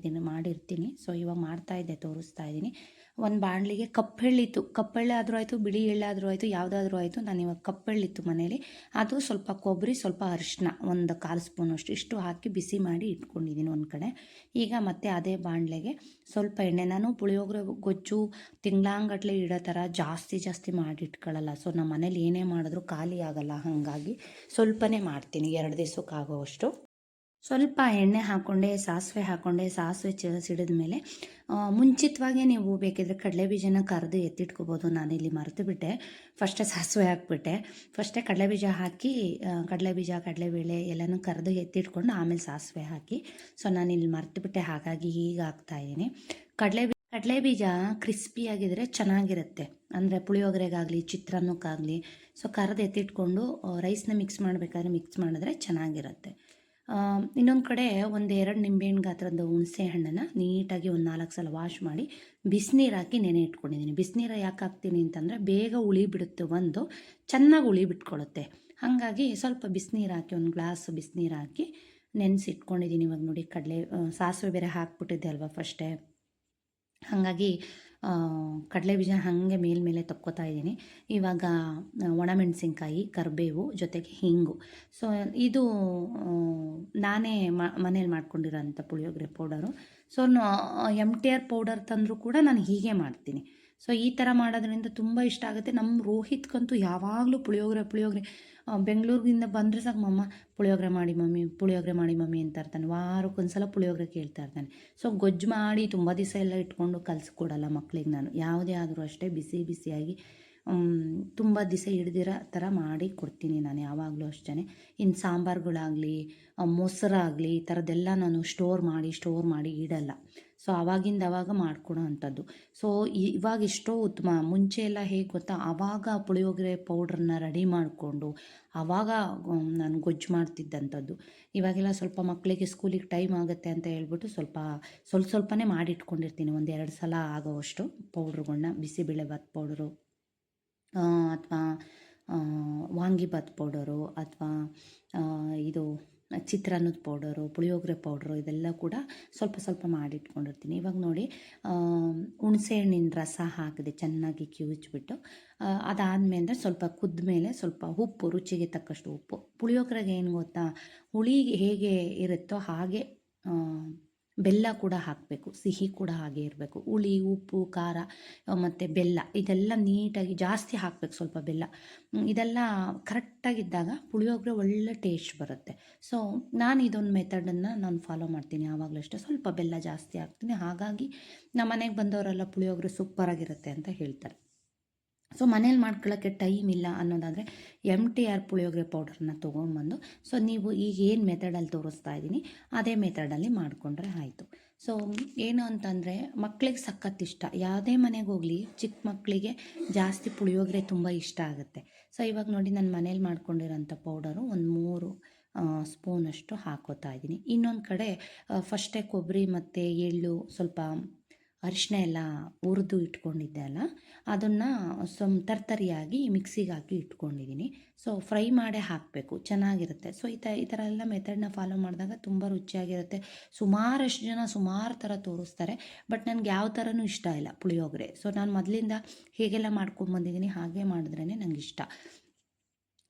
ಮಾಡಿರ್ತೀನಿ. ಸೊ ಇವಾಗ ಮಾಡ್ತಾಯಿದ್ದೆ, ತೋರಿಸ್ತಾ ಇದ್ದೀನಿ. ಒಂದು ಬಾಣಲಿಗೆ ಕಪ್ಪೆಳ್ಳಿತ್ತು, ಕಪ್ಪೆಳ್ಳೆ ಆದರೂ ಆಯಿತು, ಬಿಳಿ ಎಳ್ಳಾದರೂ ಆಯಿತು, ಯಾವುದಾದ್ರೂ ಆಯಿತು. ನಾನು ಇವಾಗ ಕಪ್ಪೆಳ್ಳಿತ್ತು ಮನೇಲಿ, ಅದು ಸ್ವಲ್ಪ ಕೊಬ್ಬರಿ, ಸ್ವಲ್ಪ ಅರಿಶಿನ, ಒಂದು 1/4 ಸ್ಪೂನಷ್ಟು ಇಷ್ಟು ಹಾಕಿ ಬಿಸಿ ಮಾಡಿ ಇಟ್ಕೊಂಡಿದ್ದೀನಿ ಒಂದು ಕಡೆ. ಈಗ ಮತ್ತೆ ಅದೇ ಬಾಣಲೆಗೆ ಸ್ವಲ್ಪ ಎಣ್ಣೆ, ನಾನು ಪುಳಿಯೋಗರೆ ಗೊಜ್ಜು ತಿಂಗ್ಳಾಂಗಟ್ಲೆ ಇಡೋ ಥರ ಜಾಸ್ತಿ ಮಾಡಿ ಇಟ್ಕೊಳ್ಳಲ್ಲ. ಸೊ ನಮ್ಮ ಮನೇಲಿ ಏನೇ ಮಾಡಿದ್ರು ಖಾಲಿ ಆಗಲ್ಲ, ಹಾಗಾಗಿ ಸ್ವಲ್ಪನೇ ಮಾಡ್ತೀನಿ, 2 ದಿವಸಕ್ಕೆ ಆಗೋವಷ್ಟು. ಸ್ವಲ್ಪ ಎಣ್ಣೆ ಹಾಕ್ಕೊಂಡೆ, ಸಾಸಿವೆ ಹಾಕ್ಕೊಂಡೆ. ಸಾಸಿವೆ ಸಿಡಿದ ಮೇಲೆ ಮುಂಚಿತವಾಗೇ ನೀವು ಬೇಕಿದ್ರೆ ಕಡಲೆಬೀಜನ ಕರೆದು ಎತ್ತಿಟ್ಕೋಬೋದು. ನಾನಿಲ್ಲಿ ಮರೆತುಬಿಟ್ಟೆ, ಫಸ್ಟೇ ಸಾಸಿವೆ ಹಾಕ್ಬಿಟ್ಟೆ. ಫಸ್ಟೇ ಕಡಲೆಬೀಜ ಹಾಕಿ, ಕಡಲೆಬೀಜ ಕಡಲೆಬೇಳೆ ಎಲ್ಲನೂ ಕರೆದು ಎತ್ತಿಟ್ಕೊಂಡು ಆಮೇಲೆ ಸಾಸಿವೆ ಹಾಕಿ. ಸೊ ನಾನಿಲ್ಲಿ ಮರೆತುಬಿಟ್ಟೆ, ಹಾಗಾಗಿ ಈಗ ಹಾಕ್ತಾಯಿದ್ದೀನಿ. ಕಡಲೆಬೀಜ ಕ್ರಿಸ್ಪಿಯಾಗಿದ್ದರೆ ಚೆನ್ನಾಗಿರುತ್ತೆ, ಅಂದರೆ ಪುಳಿಯೋಗರೆಗಾಗಲಿ ಚಿತ್ರಾನ್ನಕ್ಕಾಗಲಿ. ಸೊ ಕರೆದು ಎತ್ತಿಟ್ಕೊಂಡು ರೈಸ್ನ ಮಿಕ್ಸ್ ಮಾಡಬೇಕಾದ್ರೆ ಮಿಕ್ಸ್ ಮಾಡಿದ್ರೆ ಚೆನ್ನಾಗಿರುತ್ತೆ. ಇನ್ನೊಂದು ಕಡೆ 1-2 ನಿಂಬೆಹಣ್ಣು ಗಾತ್ರದ ಹುಣಸೆ ಹಣ್ಣನ್ನು ನೀಟಾಗಿ ಒಂದು 4 ಸಲ ವಾಶ್ ಮಾಡಿ ಬಿಸಿನೀರು ಹಾಕಿ ನೆನೆ ಇಟ್ಕೊಂಡಿದ್ದೀನಿ. ಬಿಸಿನೀರು ಯಾಕೆ ಹಾಕ್ತೀನಿ ಅಂತಂದರೆ ಬೇಗ ಹುಳಿ ಬಿಡುತ್ತೆ, ಒಂದು ಚೆನ್ನಾಗಿ ಹುಳಿ ಬಿಟ್ಕೊಳ್ಳುತ್ತೆ. ಹಾಗಾಗಿ ಸ್ವಲ್ಪ ಬಿಸಿನೀರು ಹಾಕಿ, ಒಂದು ಗ್ಲಾಸ್ ಬಿಸಿನೀರು ಹಾಕಿ ನೆನೆಸಿಟ್ಕೊಂಡಿದ್ದೀನಿ. ಇವಾಗ ನೋಡಿ, ಸಾಸಿವೆ ಬೇರೆ ಹಾಕ್ಬಿಟ್ಟಿದ್ದೆ ಅಲ್ವಾ ಫಸ್ಟೇ, ಹಾಗಾಗಿ ಕಡಲೆಬೀಜ ಹಾಗೆ ಮೇಲ್ಮೇಲೆ ತಕ್ಕೋತಾ ಇದ್ದೀನಿ. ಇವಾಗ ಒಣಮೆಣಸಿನ್ಕಾಯಿ, ಕರಿಬೇವು, ಜೊತೆಗೆ ಹಿಂಗು. ಸೊ ಇದು ನಾನೇ ಮನೇಲಿ ಮಾಡ್ಕೊಂಡಿರೋಂಥ puliyogare powder. So MTR powder ತಂದರೂ ಕೂಡ ನಾನು ಹೀಗೆ ಮಾಡ್ತೀನಿ. ಸೊ ಈ ಥರ ಮಾಡೋದ್ರಿಂದ ತುಂಬ ಇಷ್ಟ ಆಗುತ್ತೆ. ನಮ್ಮ ರೋಹಿತ್ಗಂತೂ ಯಾವಾಗಲೂ ಪುಳಿಯೋಗರೆ ಬೆಂಗಳೂರಿನಿಂದ ಬಂದರೆ ಸಾಕು, ಪುಳಿಯೋಗರೆ ಮಾಡಿ ಮಮ್ಮಿ ಅಂತ ಇರ್ತಾನೆ. ವಾರಕ್ಕೊಂದ್ಸಲ ಪುಳಿಯೋಗರೆ ಕೇಳ್ತಾ ಇರ್ತಾನೆ. ಸೊ ಗೊಜ್ಜು ಮಾಡಿ ತುಂಬ ದಿವಸ ಎಲ್ಲ ಇಟ್ಕೊಂಡು ಕಲಿಸ್ಕೊಡಲ್ಲ ಮಕ್ಳಿಗೆ ನಾನು. ಯಾವುದೇ ಆದರೂ ಅಷ್ಟೇ ಬಿಸಿಯಾಗಿ ತುಂಬ ದಿವಸ ಹಿಡ್ದಿರೋ ಥರ ಮಾಡಿ ಕೊಡ್ತೀನಿ ನಾನು ಯಾವಾಗಲೂ ಅಷ್ಟೇ. ಇನ್ನು ಸಾಂಬಾರುಗಳಾಗಲಿ, ಮೊಸರಾಗಲಿ, ಈ ಥರದ್ದೆಲ್ಲ ನಾನು ಸ್ಟೋರ್ ಮಾಡಿ ಇಡಲ್ಲ. ಸೊ ಅವಾಗ ಮಾಡ್ಕೊಡೋ ಅಂಥದ್ದು. ಸೊ ಇವಾಗ ಎಷ್ಟೋ ಉತ್ತಮ. ಮುಂಚೆ ಎಲ್ಲ ಹೇಗೆ ಗೊತ್ತಾ, ಆವಾಗ ಪುಳಿಯೋಗರೆ ಪೌಡ್ರನ್ನ ರೆಡಿ ಮಾಡಿಕೊಂಡು ಆವಾಗ ನಾನು ಗೊಜ್ಜು ಮಾಡ್ತಿದ್ದಂಥದ್ದು. ಇವಾಗೆಲ್ಲ ಸ್ವಲ್ಪ ಮಕ್ಕಳಿಗೆ ಸ್ಕೂಲಿಗೆ ಟೈಮ್ ಆಗುತ್ತೆ ಅಂತ ಹೇಳ್ಬಿಟ್ಟು ಸ್ವಲ್ಪನೇ ಮಾಡಿಟ್ಕೊಂಡಿರ್ತೀನಿ, 1-2 ಸಲ ಆಗೋವಷ್ಟು ಪೌಡ್ರುಗಳನ್ನ. ಬಿಸಿಬೇಳೆಭಾತ್ ಪೌಡರು ಅಥವಾ ವಾಂಗಿಭಾತ್ ಪೌಡರು, ಅಥವಾ ಇದು ಚಿತ್ರಾನ್ನದ ಪೌಡರು, ಪುಳಿಯೋಗರೆ ಪೌಡ್ರು, ಇದೆಲ್ಲ ಕೂಡ ಸ್ವಲ್ಪ ಮಾಡಿಟ್ಕೊಂಡಿರ್ತೀನಿ. ಇವಾಗ ನೋಡಿ, ಹುಣಸೆ ಹಣ್ಣಿನ ರಸ ಹಾಕಿದೆ, ಚೆನ್ನಾಗಿ ಕಿವುಚ್ಬಿಟ್ಟು. ಅದಾದಮೇಲೆ ಸ್ವಲ್ಪ ಕುದ್ಮೇಲೆ ಸ್ವಲ್ಪ ಉಪ್ಪು, ರುಚಿಗೆ ತಕ್ಕಷ್ಟು ಉಪ್ಪು. ಪುಳಿಯೋಗರೆಗೆ ಏನು ಗೊತ್ತಾ, ಹುಳಿ ಹೇಗೆ ಇರುತ್ತೋ ಹಾಗೆ ಬೆಲ್ಲ ಕೂಡ ಹಾಕಬೇಕು, ಸಿಹಿ ಕೂಡ ಹಾಗೆ ಇರಬೇಕು. ಹುಳಿ, ಉಪ್ಪು, ಖಾರ ಮತ್ತು ಬೆಲ್ಲ ಇದೆಲ್ಲ ನೀಟಾಗಿ ಜಾಸ್ತಿ ಹಾಕಬೇಕು, ಸ್ವಲ್ಪ ಬೆಲ್ಲ. ಇದೆಲ್ಲ ಕರೆಕ್ಟಾಗಿದ್ದಾಗ ಪುಳಿಯೋಗರೆ ಒಳ್ಳೆ ಟೇಸ್ಟ್ ಬರುತ್ತೆ. ಸೊ ನಾನು ಇದೊಂದು ಮೆಥಡನ್ನು ನಾನು ಫಾಲೋ ಮಾಡ್ತೀನಿ ಯಾವಾಗಲೂ ಅಷ್ಟೇ. ಸ್ವಲ್ಪ ಬೆಲ್ಲ ಜಾಸ್ತಿ ಹಾಕ್ತೀನಿ, ಹಾಗಾಗಿ ನಮ್ಮ ಮನೆಗೆ ಬಂದವರೆಲ್ಲ ಪುಳಿಯೋಗರೆ ಸೂಪರಾಗಿರುತ್ತೆ ಅಂತ ಹೇಳ್ತಾರೆ. ಸೊ ಮನೇಲಿ ಮಾಡ್ಕೊಳ್ಳೋಕ್ಕೆ ಟೈಮ್ ಇಲ್ಲ ಅನ್ನೋದಾದರೆ MTR ಪುಳಿಯೋಗರೆ ಪೌಡರ್ನ ತೊಗೊಂಡ್ಬಂದು, ಸೊ ನೀವು ಈಗ ಏನು ಮೆಥಡಲ್ಲಿ ತೋರಿಸ್ತಾ ಇದ್ದೀನಿ ಅದೇ ಮೆಥಡಲ್ಲಿ ಮಾಡಿಕೊಂಡ್ರೆ ಆಯಿತು. ಸೊ ಏನು ಅಂತಂದರೆ, ಮಕ್ಕಳಿಗೆ ಸಖತ್ ಇಷ್ಟ. ಯಾವುದೇ ಮನೆಗೆ ಹೋಗಲಿ, ಚಿಕ್ಕ ಮಕ್ಕಳಿಗೆ ಜಾಸ್ತಿ ಪುಳಿಯೋಗರೆ ತುಂಬ ಇಷ್ಟ ಆಗುತ್ತೆ. ಸೊ ಇವಾಗ ನೋಡಿ, ನಾನು ಮನೇಲಿ ಮಾಡ್ಕೊಂಡಿರೋಂಥ ಪೌಡರು ಒಂದು 3 ಸ್ಪೂನಷ್ಟು ಹಾಕೋತಾ ಇದ್ದೀನಿ. ಇನ್ನೊಂದು ಕಡೆ ಫಸ್ಟೇ ಕೊಬ್ಬರಿ ಮತ್ತು ಎಳ್ಳು, ಸ್ವಲ್ಪ ಅರಿಶಿನ ಎಲ್ಲ ಹುರಿದು ಇಟ್ಕೊಂಡಿದ್ದೆ ಅಲ್ಲ, ಅದನ್ನು ತರ್ತರಿಯಾಗಿ ಮಿಕ್ಸಿಗೆ ಹಾಕಿ ಇಟ್ಕೊಂಡಿದ್ದೀನಿ. ಸೊ ಫ್ರೈ ಮಾಡೇ ಹಾಕಬೇಕು, ಚೆನ್ನಾಗಿರುತ್ತೆ. ಸೊ ಈ ಥರ ಎಲ್ಲ ಮೆಥಡ್ನ ಫಾಲೋ ಮಾಡಿದಾಗ ತುಂಬ ರುಚಿಯಾಗಿರುತ್ತೆ. ಸುಮಾರಷ್ಟು ಜನ ಸುಮಾರು ಥರ ತೋರಿಸ್ತಾರೆ, ಬಟ್ ನನಗೆ ಯಾವ ಥರನೂ ಇಷ್ಟ ಇಲ್ಲ ಪುಳಿಯೋಗರೆ. ಸೊ ನಾನು ಮೊದಲಿಂದ ಹೇಗೆಲ್ಲ ಮಾಡ್ಕೊಂಡ್ಬಂದಿದ್ದೀನಿ ಹಾಗೆ ಮಾಡಿದ್ರೇ ನನಗೆ ಇಷ್ಟ.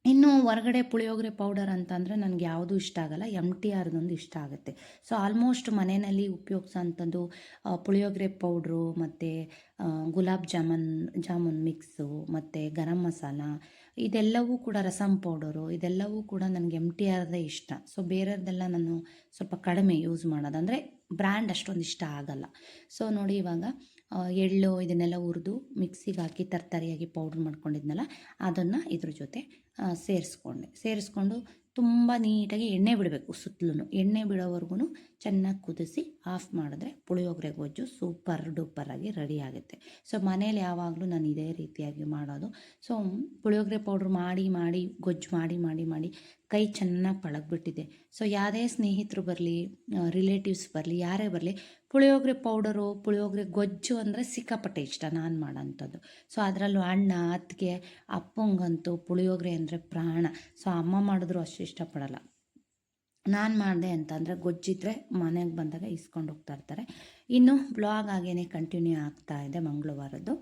ಇನ್ನು ಹೊರಗಡೆ ಪುಳಿಯೋಗರೆ ಪೌಡರ್ ಅಂತಂದರೆ ನನಗೆ ಯಾವುದೂ ಇಷ್ಟ ಆಗಲ್ಲ, MTRದೊಂದು ಇಷ್ಟ ಆಗುತ್ತೆ. ಸೊ ಆಲ್ಮೋಸ್ಟ್ ಮನೆಯಲ್ಲಿ ಉಪಯೋಗಿಸೋಂಥದ್ದು ಪುಳಿಯೋಗರೆ ಪೌಡ್ರು ಮತ್ತು ಗುಲಾಬ್ ಜಾಮೂನ್ ಮಿಕ್ಸು ಮತ್ತು ಗರಂ ಮಸಾಲ ಇದೆಲ್ಲವೂ ಕೂಡ ರಸಮ್ ಪೌಡರು ಇದೆಲ್ಲವೂ ಕೂಡ ನನಗೆ MTRದೇ ಇಷ್ಟ. ಸೊ ಬೇರೆಯವ್ರದ್ದೆಲ್ಲ ನಾನು ಸ್ವಲ್ಪ ಕಡಿಮೆ ಯೂಸ್ ಮಾಡೋದು, ಅಂದರೆ ಬ್ರ್ಯಾಂಡ್ ಅಷ್ಟೊಂದು ಇಷ್ಟ ಆಗಲ್ಲ. ಸೊ ನೋಡಿ ಇವಾಗ ಎಳ್ಳು ಇದನ್ನೆಲ್ಲ ಹುರಿದು ಮಿಕ್ಸಿಗೆ ಹಾಕಿ ತರ್ತರಿಯಾಗಿ ಪೌಡ್ರ್ ಮಾಡ್ಕೊಂಡಿದ್ನಲ್ಲ, ಅದನ್ನು ಇದ್ರ ಜೊತೆ ಸೇರಿಸ್ಕೊಂಡು ತುಂಬ ನೀಟಾಗಿ ಎಣ್ಣೆ ಬಿಡಬೇಕು. ಸುತ್ತಲೂ ಎಣ್ಣೆ ಬಿಡೋವರೆಗೂ ಚೆನ್ನಾಗಿ ಕುದಿಸಿ ಆಫ್ ಮಾಡಿದ್ರೆ ಪುಳಿಯೋಗರೆ ಗೊಜ್ಜು ಸೂಪರ್ ಡೂಪರಾಗಿ ರೆಡಿ ಆಗುತ್ತೆ. ಸೊ ಮನೇಲಿ ಯಾವಾಗಲೂ ನಾನು ಇದೇ ರೀತಿಯಾಗಿ ಮಾಡೋದು. ಸೊ ಪುಳಿಯೋಗರೆ ಪೌಡ್ರ್ ಮಾಡಿ ಗೊಜ್ಜು ಮಾಡಿ ಕೈ ಚೆನ್ನಾಗಿ ಪಳಗ್ಬಿಟ್ಟಿದೆ. ಸೊ ಯಾವುದೇ ಸ್ನೇಹಿತರು ಬರಲಿ, ರಿಲೇಟಿವ್ಸ್ ಬರಲಿ, ಯಾರೇ ಬರಲಿ, ಪುಳಿಯೋಗರೆ ಪೌಡರು ಪುಳಿಯೋಗರೆ ಗೊಜ್ಜು ಅಂದರೆ ಸಿಕ್ಕಾಪಟ್ಟೆ ಇಷ್ಟ ನಾನು ಮಾಡೋಂಥದ್ದು. ಸೊ ಅದರಲ್ಲೂ ಅಣ್ಣ ಅತ್ತಿಗೆ ಅಪ್ಪಂಗಂತೂ ಪುಳಿಯೋಗರೆ ಅಂದರೆ ಪ್ರಾಣ. ಸೊ ಅಮ್ಮ ಮಾಡಿದ್ರು ಅಷ್ಟು ಇಷ್ಟಪಡಲ್ಲ. ನಾನು ಮಾಡಿದೆ ಅಂತಂದರೆ ಗೊಜ್ಜಿದ್ರೆ ಮನೆಗೆ ಬಂದಾಗ ಇಸ್ಕೊಂಡು ಹೋಗ್ತಾ ಇರ್ತಾರೆ. ಇನ್ನು ಬ್ಲಾಗ್ ಆಗೇನೆ ಕಂಟಿನ್ಯೂ ಆಗ್ತಾ ಇದೆ ಮಂಗಳವಾರದ್ದು.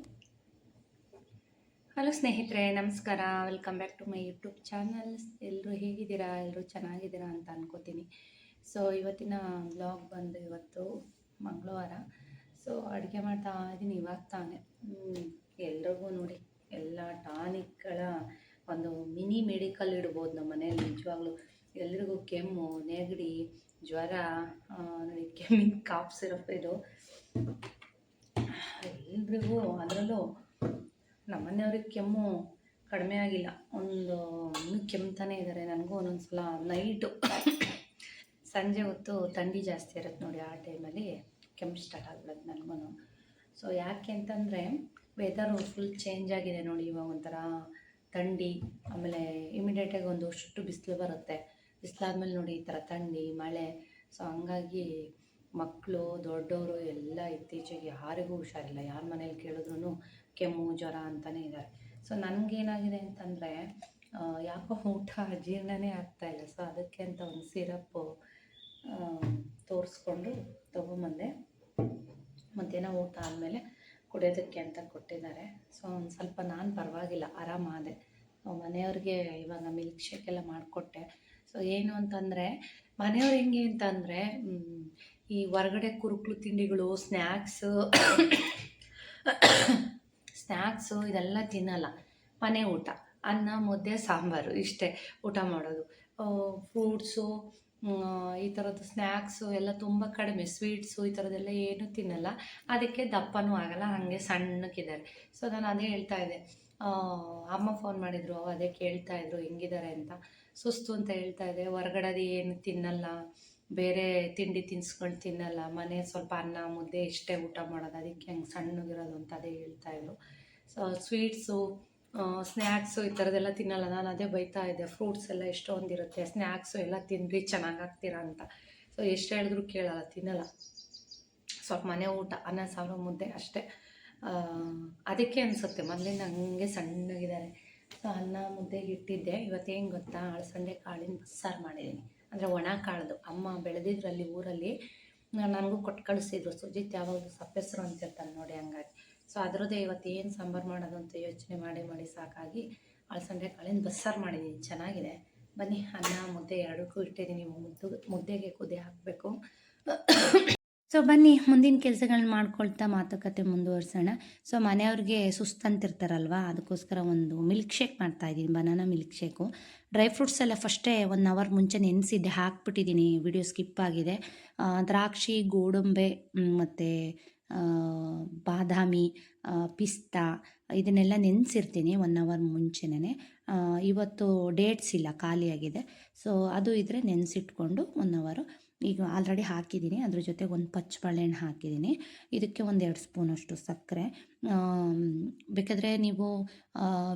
ಹಲೋ ಸ್ನೇಹಿತರೆ, ನಮಸ್ಕಾರ. Welcome back to my YouTube channel. ಎಲ್ಲರೂ ಹೇಗಿದ್ದೀರಾ? ಎಲ್ಲರೂ ಚೆನ್ನಾಗಿದ್ದೀರಾ ಅಂತ ಅನ್ಕೋತೀನಿ. ಸೊ ಇವತ್ತಿನ ಬ್ಲಾಗ್ ಬಂದು ಇವತ್ತು ಮಂಗಳವಾರ. ಸೊ ಅಡುಗೆ ಮಾಡ್ತಾ ಇದ್ದೀನಿ ಇವಾಗ ತಾನೇ. ಎಲ್ರಿಗೂ ನೋಡಿ ಎಲ್ಲ ಟಾನಿಕ್ಗಳ ಒಂದು ಮಿನಿ ಮೆಡಿಕಲ್ ಇಡ್ಬೋದು ನಮ್ಮ ಮನೇಲಿ. ನಿಜವಾಗ್ಲೂ ಎಲ್ರಿಗೂ ಕೆಮ್ಮು, ನೆಗಡಿ, ಜ್ವರ, ನೋಡಿ ಕೆಮ್ಮಿನ ಕಾಫ್ ಸಿರಪ್ ಇದು ಎಲ್ರಿಗೂ. ಅದರಲ್ಲೂ ನಮ್ಮನೆಯವ್ರಿಗೆ ಕೆಮ್ಮು ಕಡಿಮೆ ಆಗಿಲ್ಲ, ಇನ್ನೂ ಕೆಮ್ತಾನೆ ಇದ್ದಾರೆ. ನನಗೂ ಒಂದೊಂದು ಸಲ ನೈಟು ಸಂಜೆ ಹೊತ್ತು ಥಂಡಿ ಜಾಸ್ತಿ ಇರುತ್ತೆ ನೋಡಿ, ಆ ಟೈಮಲ್ಲಿ ಕೆಮ್ಮು ಸ್ಟಾರ್ಟ್ ಆಗ್ಬಿಡುತ್ತೆ ನನಗೂ. ಸೊ ಯಾಕೆ ಅಂತಂದರೆ ವೆದರು ಫುಲ್ ಚೇಂಜ್ ಆಗಿದೆ ನೋಡಿ. ಇವಾಗ ಒಂಥರ ಥಂಡಿ, ಆಮೇಲೆ ಇಮಿಡಿಯೇಟಾಗಿ ಒಂದು ಅಷ್ಟು ಬಿಸಿಲು ಬರುತ್ತೆ. ಬಿಸಿಲಾದ್ಮೇಲೆ ನೋಡಿ ಈ ಥರ ಥಂಡಿ ಮಳೆ. ಸೊ ಹಂಗಾಗಿ ಮಕ್ಕಳು ದೊಡ್ಡವರು ಎಲ್ಲ ಇತ್ತೀಚೆಗೆ ಯಾರಿಗೂ ಹುಷಾರಿಲ್ಲ. ಯಾರ ಮನೇಲಿ ಕೇಳಿದ್ರು ಕೆಮ್ಮು ಜ್ವರ ಅಂತಲೇ ಇದ್ದಾರೆ. ಸೊ ನನಗೇನಾಗಿದೆ ಅಂತಂದರೆ ಯಾಕೋ ಊಟ ಜೀರ್ಣನೇ ಆಗ್ತಾಯಿಲ್ಲ. ಸೊ ಅದಕ್ಕೆ ಅಂತ ಒಂದು ಸಿರಪ್ಪು ತೋರಿಸ್ಕೊಂಡು ತೊಗೊಂಬಂದೆ. ಮಧ್ಯಾಹ್ನ ಊಟ ಆದಮೇಲೆ ಕುಡಿಯೋದಕ್ಕೆ ಅಂತ ಕೊಟ್ಟಿದ್ದಾರೆ. ಸೊ ಒಂದು ಸ್ವಲ್ಪ ನಾನು ಪರವಾಗಿಲ್ಲ, ಆರಾಮಾದೆ. ಮನೆಯವ್ರಿಗೆ ಇವಾಗ ಮಿಲ್ಕ್ ಶೇಕ್ ಎಲ್ಲ ಮಾಡಿಕೊಟ್ಟೆ. ಸೊ ಏನು ಅಂತಂದರೆ ಮನೆಯವ್ರು ಹೆಂಗೆ ಅಂತಂದರೆ ಈ ಹೊರಗಡೆ ಕುರುಕಲು ತಿಂಡಿಗಳು, ಸ್ನ್ಯಾಕ್ಸು ಇದೆಲ್ಲ ತಿನ್ನಲ್ಲ. ಮನೆ ಊಟ ಅನ್ನ ಮುದ್ದೆ ಸಾಂಬಾರು ಇಷ್ಟೇ ಊಟ ಮಾಡೋದು. ಫ್ರೂಟ್ಸು ಈ ಥರದ್ದು ಸ್ನ್ಯಾಕ್ಸು ಎಲ್ಲ ತುಂಬ ಕಡಿಮೆ. ಸ್ವೀಟ್ಸು ಈ ಥರದ್ದೆಲ್ಲ ಏನೂ ತಿನ್ನಲ್ಲ. ಅದಕ್ಕೆ ದಪ್ಪನೂ ಆಗಲ್ಲ, ಹಾಗೆ ಸಣ್ಣಕ್ಕಿದ್ದಾರೆ. ಸೊ ನಾನು ಅದೇ ಹೇಳ್ತಾಯಿದ್ದೆ. ಅಮ್ಮ ಫೋನ್ ಮಾಡಿದರು, ಅದೇ ಕೇಳ್ತಾಯಿದ್ರು ಹೆಂಗಿದ್ದಾರೆ ಅಂತ. ಸುಸ್ತು ಅಂತ ಹೇಳ್ತಾಯಿದ್ದೆ. ಹೊರಗಡೆದು ಏನು ತಿನ್ನಲ್ಲ, ಬೇರೆ ತಿಂಡಿ ತಿನ್ಸ್ಕೊಂಡು ತಿನ್ನಲ್ಲ, ಮನೆ ಸ್ವಲ್ಪ ಅನ್ನ ಮುದ್ದೆ ಇಷ್ಟೇ ಊಟ ಮಾಡೋದು, ಅದಕ್ಕೆ ಹಂಗೆ ಸಣ್ಣಗಿರೋದು ಅಂತ ಅದೇ ಹೇಳ್ತಾಯಿದ್ರು. ಸೊ ಸ್ವೀಟ್ಸು ಸ್ನ್ಯಾಕ್ಸು ಈ ಥರದ್ದೆಲ್ಲ ತಿನ್ನಲ್ಲ. ನಾನು ಅದೇ ಬೈತಾ ಇದ್ದೆ, ಫ್ರೂಟ್ಸ್ ಎಲ್ಲ ಎಷ್ಟೊಂದಿರುತ್ತೆ, ಸ್ನ್ಯಾಕ್ಸು ಎಲ್ಲ ತಿನ್ನಿರಿ ಚೆನ್ನಾಗಾಗ್ತೀರಾ ಅಂತ. ಸೊ ಎಷ್ಟು ಹೇಳಿದ್ರು ಕೇಳಲ್ಲ, ತಿನ್ನಲ್ಲ. ಸ್ವಲ್ಪ ಮನೆ ಊಟ ಅನ್ನ ಸಾರು ಮುದ್ದೆ ಅಷ್ಟೇ. ಅದಕ್ಕೆ ಅನಿಸುತ್ತೆ ಮೊದಲಿಂದ ಹಂಗೆ ಸಣ್ಣಗಿದ್ದಾರೆ. ಸೊ ಅನ್ನ ಮುದ್ದೆಗೆ ಇಟ್ಟಿದ್ದೆ. ಇವತ್ತೇನು ಗೊತ್ತಾ, ಅಳಸಂಡೆ ಕಾಳಿನ ಬಸ್ಸಾರು ಮಾಡಿದ್ದೀನಿ. ಅಂದರೆ ಒಣ ಕಾಳ್ದು ಅಮ್ಮ ಬೆಳೆದಿದ್ರಲ್ಲಿ ಊರಲ್ಲಿ ನನಗೂ ಕೊಟ್ಟು ಕಳಿಸಿದ್ರು. ಸುಜಿತ್ ಯಾವಾಗಲೂ ಸಪ್ಪೆಸರು ಅಂತಿರ್ತಾನೆ ನೋಡಿ, ಹಂಗಾಗಿ. ಸೊ ಅದರದ್ದೇ ಇವತ್ತೇನು ಸಾಂಬಾರು ಮಾಡೋದು ಅಂತ ಯೋಚನೆ ಮಾಡಿ ಸಾಕಾಗಿ ಅಳಸಂಡೆ ಕಾಳಿನ ಬಸ್ಸಾರು ಮಾಡಿದ್ದೀನಿ. ಚೆನ್ನಾಗಿದೆ. ಬನ್ನಿ, ಅನ್ನ ಮುದ್ದೆ ಎರಡಕ್ಕೂ ಇಟ್ಟಿದ್ದೀನಿ. ಮುದ್ದೆಗೆ ಕುದಿ ಹಾಕಬೇಕು. ಸೊ ಬನ್ನಿ ಮುಂದಿನ ಕೆಲಸಗಳನ್ನ ಮಾಡ್ಕೊಳ್ತಾ ಮಾತುಕತೆ ಮುಂದುವರ್ಸೋಣ. ಸೊ ಮನೆಯವ್ರಿಗೆ ಸುಸ್ತಂತಿರ್ತಾರಲ್ವ, ಅದಕ್ಕೋಸ್ಕರ ಒಂದು ಮಿಲ್ಕ್ ಶೇಕ್ ಮಾಡ್ತಾಯಿದ್ದೀನಿ, banana milk shake. Dry fruits ಎಲ್ಲ ಫಸ್ಟೇ 1 ಅವರ್ ಮುಂಚೆ ನೆನೆಸಿದ್ದೆ, ಹಾಕ್ಬಿಟ್ಟಿದ್ದೀನಿ. ವಿಡಿಯೋ ಸ್ಕಿಪ್ ಆಗಿದೆ. ದ್ರಾಕ್ಷಿ, ಗೋಡಂಬೆ ಮತ್ತು ಬಾದಾಮಿ, ಪಿಸ್ತಾ ಇದನ್ನೆಲ್ಲ ನೆನೆಸಿರ್ತೀನಿ 1 ಅವರ್ ಮುಂಚೆನೇ. ಇವತ್ತು ಡೇಟ್ಸ್ ಇಲ್ಲ, ಖಾಲಿಯಾಗಿದೆ. ಸೊ ಅದು ಇದ್ದರೆ ನೆನೆಸಿಟ್ಕೊಂಡು 1 ಅವರು ಈಗ ಆಲ್ರೆಡಿ ಹಾಕಿದ್ದೀನಿ. ಅದ್ರ ಜೊತೆಗೆ ಒಂದು ಪಚ್ಚ ಬಾಳೆಹಣ್ಣು ಹಾಕಿದ್ದೀನಿ. ಇದಕ್ಕೆ 1-2 ಸ್ಪೂನಷ್ಟು ಸಕ್ಕರೆ. ಬೇಕಾದರೆ ನೀವು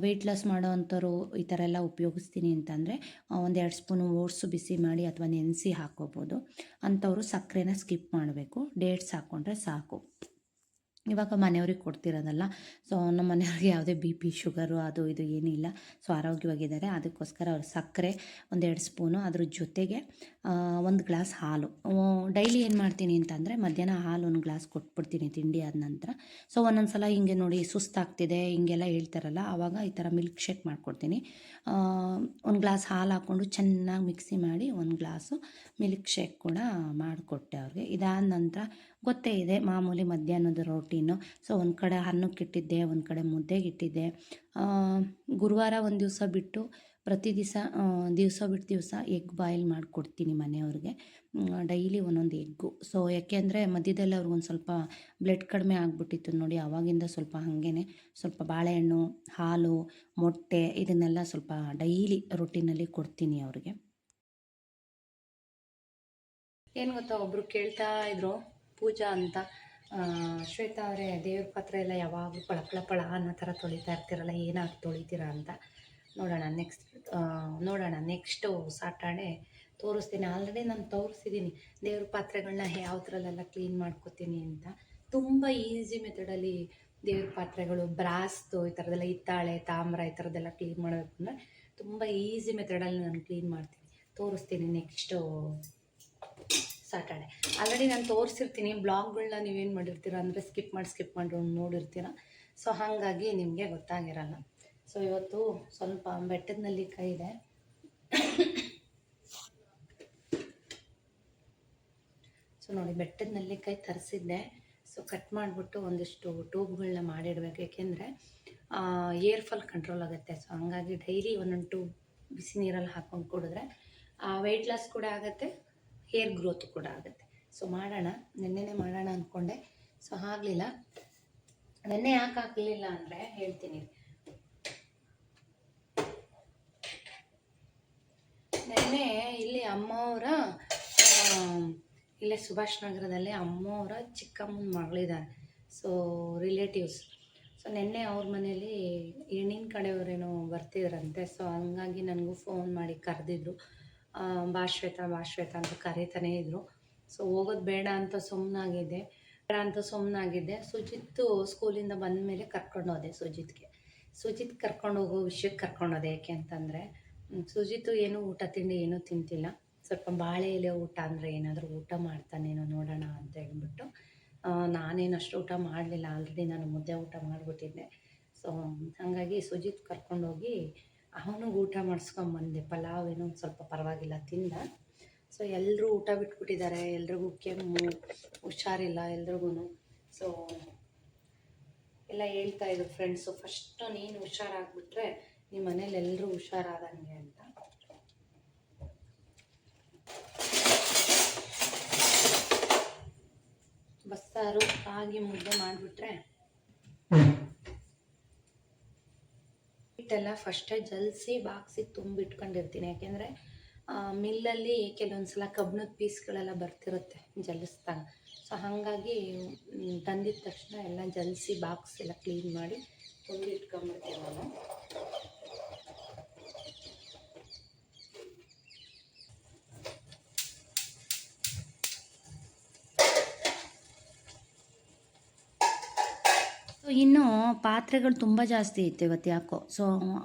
ವೆಯ್ಟ್ ಲಾಸ್ ಮಾಡೋ ಅಂಥವ್ರು ಈ ಥರ ಎಲ್ಲ ಉಪಯೋಗಿಸ್ತೀನಿ ಅಂತಂದರೆ 1-2 ಸ್ಪೂನು ಓಟ್ಸು ಬಿಸಿ ಮಾಡಿ ಅಥವಾ ನೆನೆಸಿ ಹಾಕ್ಕೋಬೋದು. ಅಂಥವರು ಸಕ್ಕರೆನ ಸ್ಕಿಪ್ ಮಾಡಬೇಕು, ಡೇಟ್ಸ್ ಹಾಕ್ಕೊಂಡ್ರೆ ಸಾಕು. ಇವಾಗ ಮನೆಯವ್ರಿಗೆ ಕೊಡ್ತಿರೋದಲ್ಲ. ಸೊ ನಮ್ಮ ಮನೆಯವ್ರಿಗೆ ಯಾವುದೇ ಬಿ ಪಿ ಶುಗರು ಅದು ಇದು ಏನಿಲ್ಲ. ಸೊ ಆರೋಗ್ಯವಾಗಿದ್ದಾರೆ. ಅದಕ್ಕೋಸ್ಕರ ಅವ್ರು ಸಕ್ಕರೆ 1-2 ಸ್ಪೂನು, ಅದ್ರ ಜೊತೆಗೆ 1 ಗ್ಲಾಸ್ ಹಾಲು. ಡೈಲಿ ಏನು ಮಾಡ್ತೀನಿ ಅಂತಂದರೆ ಮಧ್ಯಾಹ್ನ ಹಾಲು 1 ಗ್ಲಾಸ್ ಕೊಟ್ಬಿಡ್ತೀನಿ ತಿಂಡಿ ಆದ ನಂತರ. ಸೊ ಒಂದೊಂದು ಸಲ ಹಿಂಗೆ ನೋಡಿ ಸುಸ್ತಾಗ್ತಿದೆ ಹಿಂಗೆಲ್ಲ ಹೇಳ್ತಾರಲ್ಲ, ಆವಾಗ ಈ ಥರ ಮಿಲ್ಕ್ ಶೇಕ್ ಮಾಡ್ಕೊಡ್ತೀನಿ. 1 ಗ್ಲಾಸ್ ಹಾಲು ಹಾಕ್ಕೊಂಡು ಚೆನ್ನಾಗಿ ಮಿಕ್ಸಿ ಮಾಡಿ 1 ಗ್ಲಾಸು ಮಿಲ್ಕ್ ಶೇಕ್ ಕೂಡ ಮಾಡಿಕೊಟ್ಟೆ ಅವ್ರಿಗೆ. ಇದಾದ ನಂತರ ಗೊತ್ತೇ ಇದೆ ಮಾಮೂಲಿ ಮಧ್ಯಾಹ್ನದ ರೋಟೀನು. ಸೊ ಒಂದು ಕಡೆ ಅನ್ನಕ್ಕಿಟ್ಟಿದ್ದೆ, ಒಂದು ಕಡೆ ಮುದ್ದೆಗಿಟ್ಟಿದ್ದೆ. ಗುರುವಾರ ಒಂದು ದಿವಸ ಬಿಟ್ಟು ಪ್ರತಿ ದಿವಸ ಬಿಟ್ಟು ದಿವಸ ಎಗ್ ಬಾಯ್ಲ್ ಮಾಡಿಕೊಡ್ತೀನಿ ಮನೆಯವ್ರಿಗೆ. ಡೈಲಿ ಒಂದೊಂದು ಎಗ್ಗು. ಸೊ ಯಾಕೆಂದರೆ ಮಧ್ಯದಲ್ಲಿ ಅವ್ರಿಗೊಂದು ಸ್ವಲ್ಪ ಬ್ಲಡ್ ಕಡಿಮೆ ಆಗಿಬಿಟ್ಟಿತ್ತು ನೋಡಿ, ಆವಾಗಿಂದ ಸ್ವಲ್ಪ ಹಾಗೇ ಸ್ವಲ್ಪ ಬಾಳೆಹಣ್ಣು, ಹಾಲು, ಮೊಟ್ಟೆ ಇದನ್ನೆಲ್ಲ ಸ್ವಲ್ಪ ಡೈಲಿ ರೊಟೀನಲ್ಲಿ ಕೊಡ್ತೀನಿ ಅವ್ರಿಗೆ. ಏನು ಗೊತ್ತಾ, ಒಬ್ಬರು ಕೇಳ್ತಾ ಇದ್ರು ಪೂಜಾ ಅಂತ, ಶ್ವೇತಾ ಅವರೇ ದೇವ್ರ ಪಾತ್ರೆ ಎಲ್ಲ ಯಾವಾಗಲೂ ಪಳ ಅನ್ನೋ ಥರ ತೊಳಿತಾ ಇರ್ತೀರಲ್ಲ, ಏನಾದ್ರು ತೊಳಿತೀರಾ ಅಂತ. ನೋಡೋಣ ನೆಕ್ಸ್ಟು ಸಾಟರ್ಡೆ ತೋರಿಸ್ತೀನಿ. ಆಲ್ರೆಡಿ ನಾನು ತೋರಿಸಿದ್ದೀನಿ ದೇವ್ರ ಪಾತ್ರೆಗಳನ್ನ ಯಾವ ಥರಲ್ಲೆಲ್ಲ ಕ್ಲೀನ್ ಮಾಡ್ಕೊತೀನಿ ಅಂತ. ತುಂಬ ಈಸಿ ಮೆಥಡಲ್ಲಿ ದೇವ್ರ ಪಾತ್ರೆಗಳು, ಬ್ರಾಸ್ದು ಈ ಥರದ್ದೆಲ್ಲ, ಹಿತ್ತಾಳೆ, ತಾಮ್ರ ಈ ಥರದ್ದೆಲ್ಲ ಕ್ಲೀನ್ ಮಾಡಬೇಕು ಅಂದರೆ ತುಂಬ ಈಸಿ ಮೆಥಡಲ್ಲಿ ನಾನು ಕ್ಲೀನ್ ಮಾಡ್ತೀನಿ. ತೋರಿಸ್ತೀನಿ ನೆಕ್ಸ್ಟು ಸಾಟರ್ಡೆ. ಆಲ್ರೆಡಿ ನಾನು ತೋರಿಸಿರ್ತೀನಿ ಬ್ಲಾಗ್ಗಳನ್ನ. ನೀವೇನು ಮಾಡಿರ್ತೀರ ಅಂದರೆ ಸ್ಕಿಪ್ ಮಾಡಿ ನೋಡಿರ್ತೀರ. ಸೊ ಹಾಗಾಗಿ ನಿಮಗೆ ಗೊತ್ತಾಗಿರಲ್ಲ. ಸೊ ಇವತ್ತು ಸ್ವಲ್ಪ ಬೆಟ್ಟದ ನೆಲ್ಲಿಕಾಯಿ ಇದೆ. ಸೊ ನೋಡಿ, ಬೆಟ್ಟದ ನೆಲ್ಲಿಕಾಯಿ ತರಿಸಿದ್ದೆ. ಸೊ ಕಟ್ ಮಾಡಿಬಿಟ್ಟು ಒಂದಿಷ್ಟು ಟ್ಯೂಬ್ಗಳನ್ನ ಮಾಡಿಡಬೇಕು. ಏಕೆಂದರೆ ಏರ್ ಫಾಲ್ ಕಂಟ್ರೋಲ್ ಆಗುತ್ತೆ. ಸೊ ಹಂಗಾಗಿ ಡೈಲಿ ಒಂದೊಂದು ಟ್ಯೂಬ್ ಬಿಸಿ ನೀರಲ್ಲಿ ಹಾಕ್ಕೊಂಡು ಕುಡಿದ್ರೆ ವೆಯ್ಟ್ ಲಾಸ್ ಕೂಡ ಆಗುತ್ತೆ, ಹೇರ್ ಗ್ರೋತ್ ಕೂಡ ಆಗುತ್ತೆ. ಸೊ ಮಾಡೋಣ, ನೆನ್ನೆನೇ ಮಾಡೋಣ ಅಂದ್ಕೊಂಡೆ. ಸೊ ಆಗಲಿಲ್ಲ. ನೆನ್ನೆ ಯಾಕೆ ಆಗಲಿಲ್ಲ ಅಂದರೆ ಹೇಳ್ತೀನಿ. ನೆನ್ನೆ ಇಲ್ಲಿ ಅಮ್ಮವರ ಇಲ್ಲೇ ಸುಭಾಷ್ ನಗರದಲ್ಲಿ ಅಮ್ಮವರ ಚಿಕ್ಕಮ್ಮನ ಮಗಳಿದ್ದಾರೆ. So relatives. ಸೊ ನೆನ್ನೆ ಅವ್ರ ಮನೇಲಿ ಹೆಣ್ಣಿನ ಕಡೆಯವರೇನೋ ಬರ್ತಿದ್ರಂತೆ. ಸೊ ಹಂಗಾಗಿ ನನಗೂ ಫೋನ್ ಮಾಡಿ ಕರೆದಿದ್ರು. ಬಾ ಶ್ವೇತಾ ಅಂತ ಕರೀತಾನೇ ಇದ್ದರು. ಸೊ ಹೋಗೋದು ಬೇಡ ಅಂತ ಸುಮ್ಮನಾಗಿದ್ದೆ. ಸುಜಿತ್ತು ಸ್ಕೂಲಿಂದ ಬಂದ ಮೇಲೆ ಕರ್ಕೊಂಡೋದೆ. ಸುಜಿತ್ ಕರ್ಕೊಂಡು ಹೋಗೋ ವಿಷಯಕ್ಕೆ ಕರ್ಕೊಂಡೋದೆ. ಯಾಕೆ ಅಂತಂದರೆ ಸುಜಿತ್ತು ಏನೂ ಊಟ ತಿಂಡಿ ಏನೂ ತಿಂತಿಲ್ಲ. ಸ್ವಲ್ಪ ಬಾಳೆ ಎಲೆ ಊಟ ಅಂದರೆ ಏನಾದರೂ ಊಟ ಮಾಡ್ತಾನೇನೋ ನೋಡೋಣ ಅಂತ ಹೇಳ್ಬಿಟ್ಟು ನಾನೇನಷ್ಟು ಊಟ ಮಾಡಲಿಲ್ಲ. ಆಲ್ರೆಡಿ ನಾನು ಮುದ್ದೆ ಊಟ ಮಾಡಿಬಿಟ್ಟಿದ್ದೆ. ಸೊ ಹಾಗಾಗಿ ಸುಜಿತ್ ಕರ್ಕೊಂಡೋಗಿ ಅವನಿಗೆ ಊಟ ಮಾಡಿಸ್ಕೊಂಬಂದೆ. ಪಲಾವ್ ಏನೋ ಒಂದು ಸ್ವಲ್ಪ ಪರವಾಗಿಲ್ಲ ತಿಂದ. ಸೊ ಎಲ್ಲರೂ ಊಟ ಬಿಟ್ಬಿಟ್ಟಿದ್ದಾರೆ. ಎಲ್ರಿಗೂ ಕೆಮ್ಮು, ಹುಷಾರಿಲ್ಲ ಎಲ್ರಿಗೂ. ಸೊ ಎಲ್ಲ ಹೇಳ್ತಾಯಿದ್ರು ಫ್ರೆಂಡ್ಸು, ಫಸ್ಟು ನೀನು ಹುಷಾರಾಗ್ಬಿಟ್ರೆ ನಿಮ್ಮ ಮನೇಲಿ ಎಲ್ಲರೂ ಹುಷಾರಾದಂಗೆ ಅಂತ. ಬಸ್ಸಾರು ರಾಗಿ ಮುದ್ದೆ ಮಾಡಿಬಿಟ್ರೆ ಹಿಟ್ಟೆಲ್ಲ ಫಸ್ಟೇ ಜಲ್ಸಿ ಬಾಕ್ಸಿಗೆ ತುಂಬಿಟ್ಕೊಂಡಿರ್ತೀನಿ. ಯಾಕೆಂದರೆ ಮಿಲ್ಲಲ್ಲಿ ಕೆಲವೊಂದು ಸಲ ಕಬ್ಬಿಣದ ಪೀಸ್ಗಳೆಲ್ಲ ಬರ್ತಿರುತ್ತೆ ಜಲಿಸ್ದಾಗ. ಸೊ ಹಾಗಾಗಿ ತಂದಿದ ತಕ್ಷಣ ಎಲ್ಲ ಜಲಿಸಿ ಬಾಕ್ಸ್ ಎಲ್ಲ ಕ್ಲೀನ್ ಮಾಡಿ ತುಂಬಿಟ್ಕೊಂಡ್ಬಿಡ್ತೀನಿ ನಾನು. ಸೊ ಇನ್ನು ಪಾತ್ರೆಗಳು ತುಂಬ ಜಾಸ್ತಿ ಇತ್ತು ಇವತ್ತು ಯಾಕೋ. ಸೊ